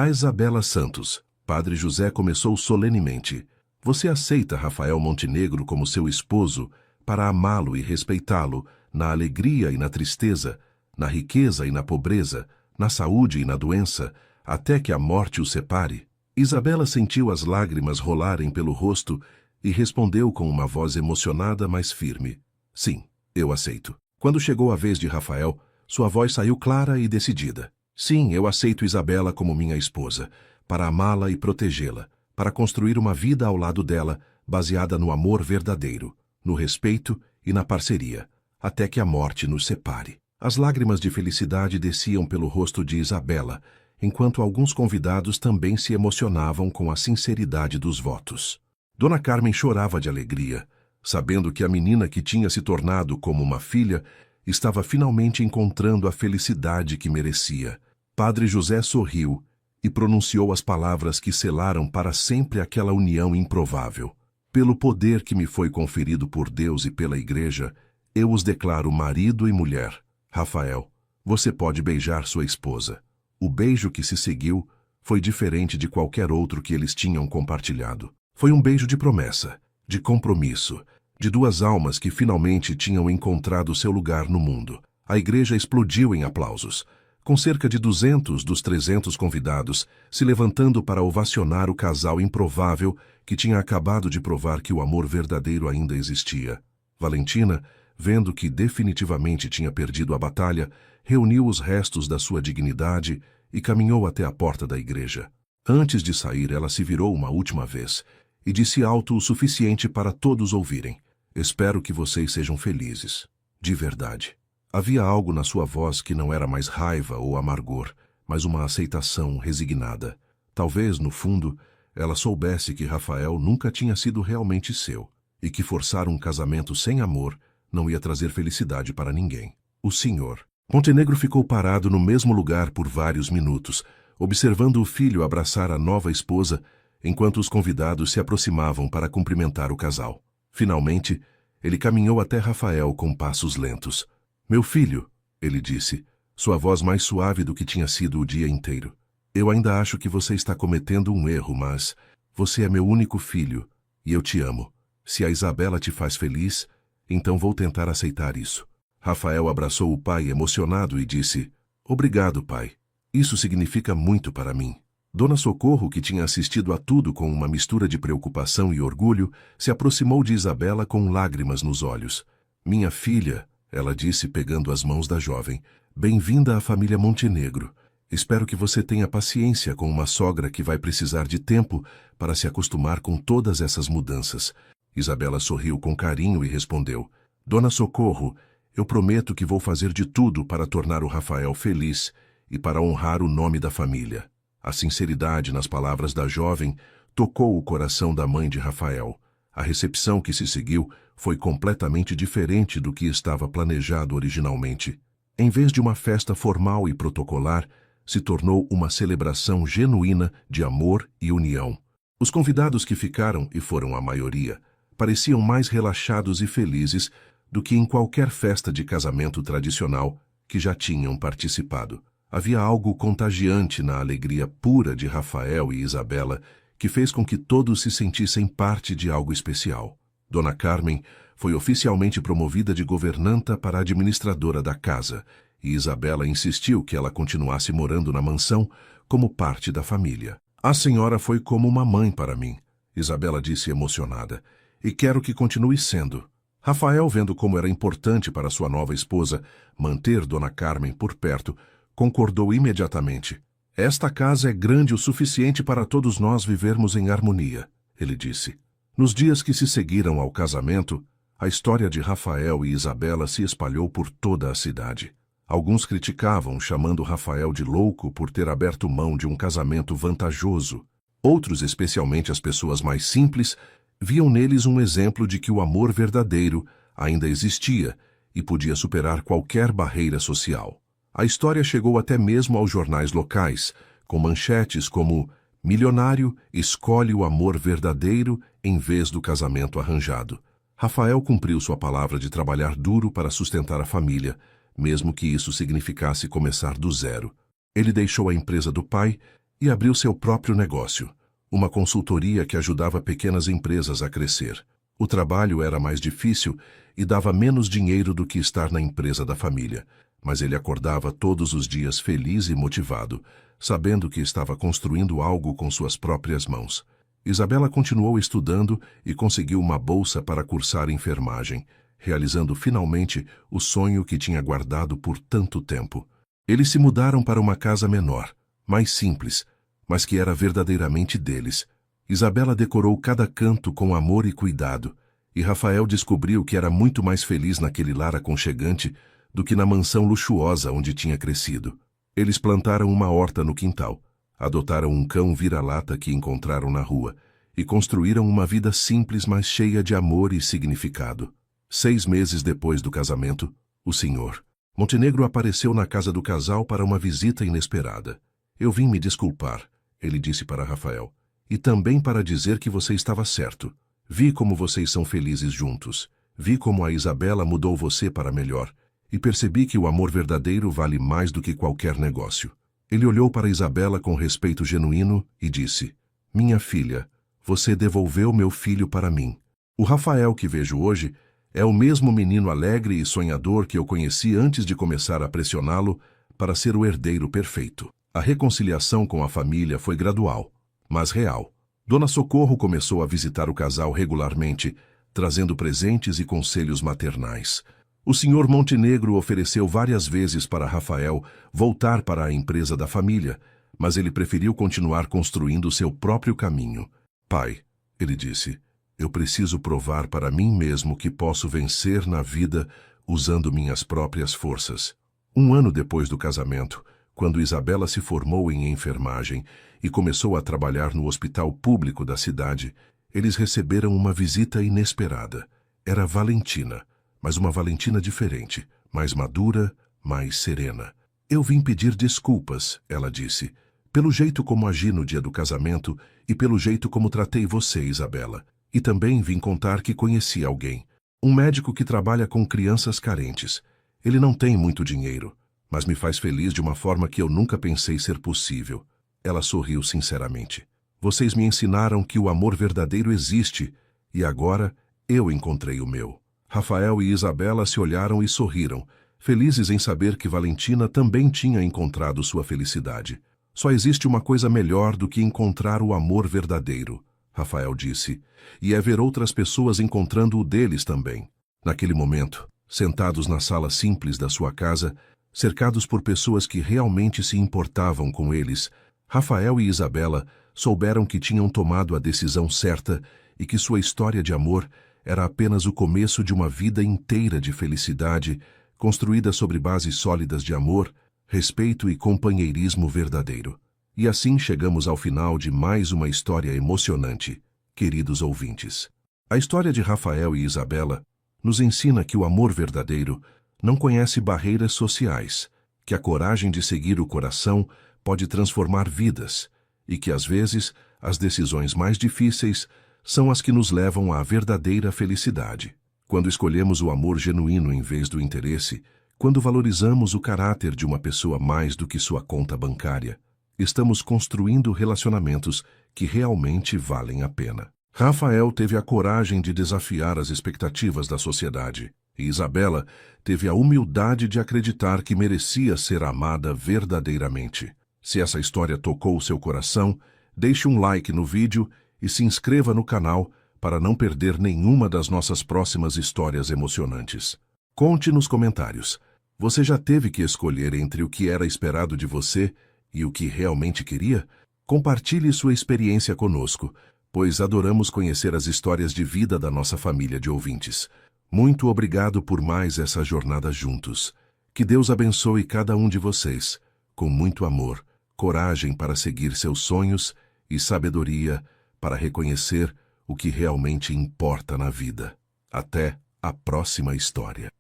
Isabela Santos, Padre José começou solenemente. Você aceita Rafael Montenegro como seu esposo para amá-lo e respeitá-lo na alegria e na tristeza, na riqueza e na pobreza, na saúde e na doença, até que a morte o separe? Isabela sentiu as lágrimas rolarem pelo rosto e respondeu com uma voz emocionada, mas firme. Sim, eu aceito. Quando chegou a vez de Rafael, sua voz saiu clara e decidida. Sim, eu aceito Isabela como minha esposa, para amá-la e protegê-la, para construir uma vida ao lado dela, baseada no amor verdadeiro, no respeito e na parceria, até que a morte nos separe. As lágrimas de felicidade desciam pelo rosto de Isabela, enquanto alguns convidados também se emocionavam com a sinceridade dos votos. Dona Carmen chorava de alegria, sabendo que a menina que tinha se tornado como uma filha estava finalmente encontrando a felicidade que merecia. Padre José sorriu e pronunciou as palavras que selaram para sempre aquela união improvável. Pelo poder que me foi conferido por Deus e pela Igreja, eu os declaro marido e mulher. Rafael, você pode beijar sua esposa. O beijo que se seguiu foi diferente de qualquer outro que eles tinham compartilhado. Foi um beijo de promessa, de compromisso, de duas almas que finalmente tinham encontrado seu lugar no mundo. A igreja explodiu em aplausos, com cerca de 200 dos 300 convidados se levantando para ovacionar o casal improvável que tinha acabado de provar que o amor verdadeiro ainda existia. Valentina, vendo que definitivamente tinha perdido a batalha, reuniu os restos da sua dignidade e caminhou até a porta da igreja. Antes de sair, ela se virou uma última vez e disse alto o suficiente para todos ouvirem: "Espero que vocês sejam felizes. De verdade." Havia algo na sua voz que não era mais raiva ou amargor, mas uma aceitação resignada. Talvez, no fundo, ela soubesse que Rafael nunca tinha sido realmente seu, e que forçar um casamento sem amor não ia trazer felicidade para ninguém. O senhor Montenegro ficou parado no mesmo lugar por vários minutos, observando o filho abraçar a nova esposa, enquanto os convidados se aproximavam para cumprimentar o casal. Finalmente, ele caminhou até Rafael com passos lentos. "Meu filho", ele disse, sua voz mais suave do que tinha sido o dia inteiro. "Eu ainda acho que você está cometendo um erro, mas você é meu único filho e eu te amo. Se a Isabela te faz feliz, então vou tentar aceitar isso." Rafael abraçou o pai emocionado e disse: "Obrigado, pai. Isso significa muito para mim." Dona Socorro, que tinha assistido a tudo com uma mistura de preocupação e orgulho, se aproximou de Isabela com lágrimas nos olhos. "Minha filha", ela disse pegando as mãos da jovem, "bem-vinda à família Montenegro. Espero que você tenha paciência com uma sogra que vai precisar de tempo para se acostumar com todas essas mudanças." Isabela sorriu com carinho e respondeu: "Dona Socorro, eu prometo que vou fazer de tudo para tornar o Rafael feliz e para honrar o nome da família." A sinceridade nas palavras da jovem tocou o coração da mãe de Rafael. A recepção que se seguiu foi completamente diferente do que estava planejado originalmente. Em vez de uma festa formal e protocolar, se tornou uma celebração genuína de amor e união. Os convidados que ficaram, e foram a maioria, pareciam mais relaxados e felizes do que em qualquer festa de casamento tradicional que já tinham participado. Havia algo contagiante na alegria pura de Rafael e Isabela que fez com que todos se sentissem parte de algo especial. Dona Carmen foi oficialmente promovida de governanta para administradora da casa, e Isabela insistiu que ela continuasse morando na mansão como parte da família. "A senhora foi como uma mãe para mim", Isabela disse emocionada, "e quero que continue sendo." Rafael, vendo como era importante para sua nova esposa manter Dona Carmen por perto, concordou imediatamente. "Esta casa é grande o suficiente para todos nós vivermos em harmonia", ele disse. Nos dias que se seguiram ao casamento, a história de Rafael e Isabela se espalhou por toda a cidade. Alguns criticavam, chamando Rafael de louco por ter aberto mão de um casamento vantajoso. Outros, especialmente as pessoas mais simples, viam neles um exemplo de que o amor verdadeiro ainda existia e podia superar qualquer barreira social. A história chegou até mesmo aos jornais locais, com manchetes como "Milionário escolhe o amor verdadeiro em vez do casamento arranjado." Rafael cumpriu sua palavra de trabalhar duro para sustentar a família, mesmo que isso significasse começar do zero. Ele deixou a empresa do pai e abriu seu próprio negócio, uma consultoria que ajudava pequenas empresas a crescer. O trabalho era mais difícil e dava menos dinheiro do que estar na empresa da família, mas ele acordava todos os dias feliz e motivado, sabendo que estava construindo algo com suas próprias mãos. Isabela continuou estudando e conseguiu uma bolsa para cursar enfermagem, realizando finalmente o sonho que tinha guardado por tanto tempo. Eles se mudaram para uma casa menor, mais simples, mas que era verdadeiramente deles. Isabela decorou cada canto com amor e cuidado, e Rafael descobriu que era muito mais feliz naquele lar aconchegante do que na mansão luxuosa onde tinha crescido. Eles plantaram uma horta no quintal, adotaram um cão vira-lata que encontraram na rua e construíram uma vida simples, mas cheia de amor e significado. 6 meses depois do casamento, O senhor Montenegro apareceu na casa do casal para uma visita inesperada. Eu vim me desculpar, ele disse para Rafael, e também para dizer que você estava certo. Vi como vocês são felizes juntos. Vi como a Isabela mudou você para melhor. E percebi que o amor verdadeiro vale mais do que qualquer negócio. Ele olhou para Isabela com respeito genuíno e disse: minha filha, você devolveu meu filho para mim. O Rafael que vejo hoje é o mesmo menino alegre e sonhador que eu conheci antes de começar a pressioná-lo para ser o herdeiro perfeito. A reconciliação com a família foi gradual, mas real. Dona Socorro começou a visitar o casal regularmente, trazendo presentes e conselhos maternais. O senhor Montenegro ofereceu várias vezes para Rafael voltar para a empresa da família, mas ele preferiu continuar construindo seu próprio caminho. Pai, ele disse, eu preciso provar para mim mesmo que posso vencer na vida usando minhas próprias forças. Um ano depois do casamento, quando Isabela se formou em enfermagem e começou a trabalhar no hospital público da cidade, eles receberam uma visita inesperada. Era Valentina, mas uma Valentina diferente, mais madura, mais serena. Eu vim pedir desculpas, ela disse, pelo jeito como agi no dia do casamento e pelo jeito como tratei você, Isabela. E também vim contar que conheci alguém, um médico que trabalha com crianças carentes. Ele não tem muito dinheiro, mas me faz feliz de uma forma que eu nunca pensei ser possível. Ela sorriu sinceramente. Vocês me ensinaram que o amor verdadeiro existe, e agora eu encontrei o meu. Rafael e Isabela se olharam e sorriram, felizes em saber que Valentina também tinha encontrado sua felicidade. Só existe uma coisa melhor do que encontrar o amor verdadeiro, Rafael disse, e é ver outras pessoas encontrando o deles também. Naquele momento, sentados na sala simples da sua casa, cercados por pessoas que realmente se importavam com eles, Rafael e Isabela souberam que tinham tomado a decisão certa e que sua história de amor era apenas o começo de uma vida inteira de felicidade, construída sobre bases sólidas de amor, respeito e companheirismo verdadeiro. E assim chegamos ao final de mais uma história emocionante, queridos ouvintes. A história de Rafael e Isabela nos ensina que o amor verdadeiro não conhece barreiras sociais, que a coragem de seguir o coração pode transformar vidas e que, às vezes, as decisões mais difíceis são as que nos levam à verdadeira felicidade. Quando escolhemos o amor genuíno em vez do interesse, quando valorizamos o caráter de uma pessoa mais do que sua conta bancária, estamos construindo relacionamentos que realmente valem a pena. Rafael teve a coragem de desafiar as expectativas da sociedade, e Isabela teve a humildade de acreditar que merecia ser amada verdadeiramente. Se essa história tocou seu coração, deixe um like no vídeo e se inscreva no canal para não perder nenhuma das nossas próximas histórias emocionantes. Conte nos comentários. Você já teve que escolher entre o que era esperado de você e o que realmente queria? Compartilhe sua experiência conosco, pois adoramos conhecer as histórias de vida da nossa família de ouvintes. Muito obrigado por mais essa jornada juntos. Que Deus abençoe cada um de vocês, com muito amor, coragem para seguir seus sonhos e sabedoria para reconhecer o que realmente importa na vida. Até a próxima história.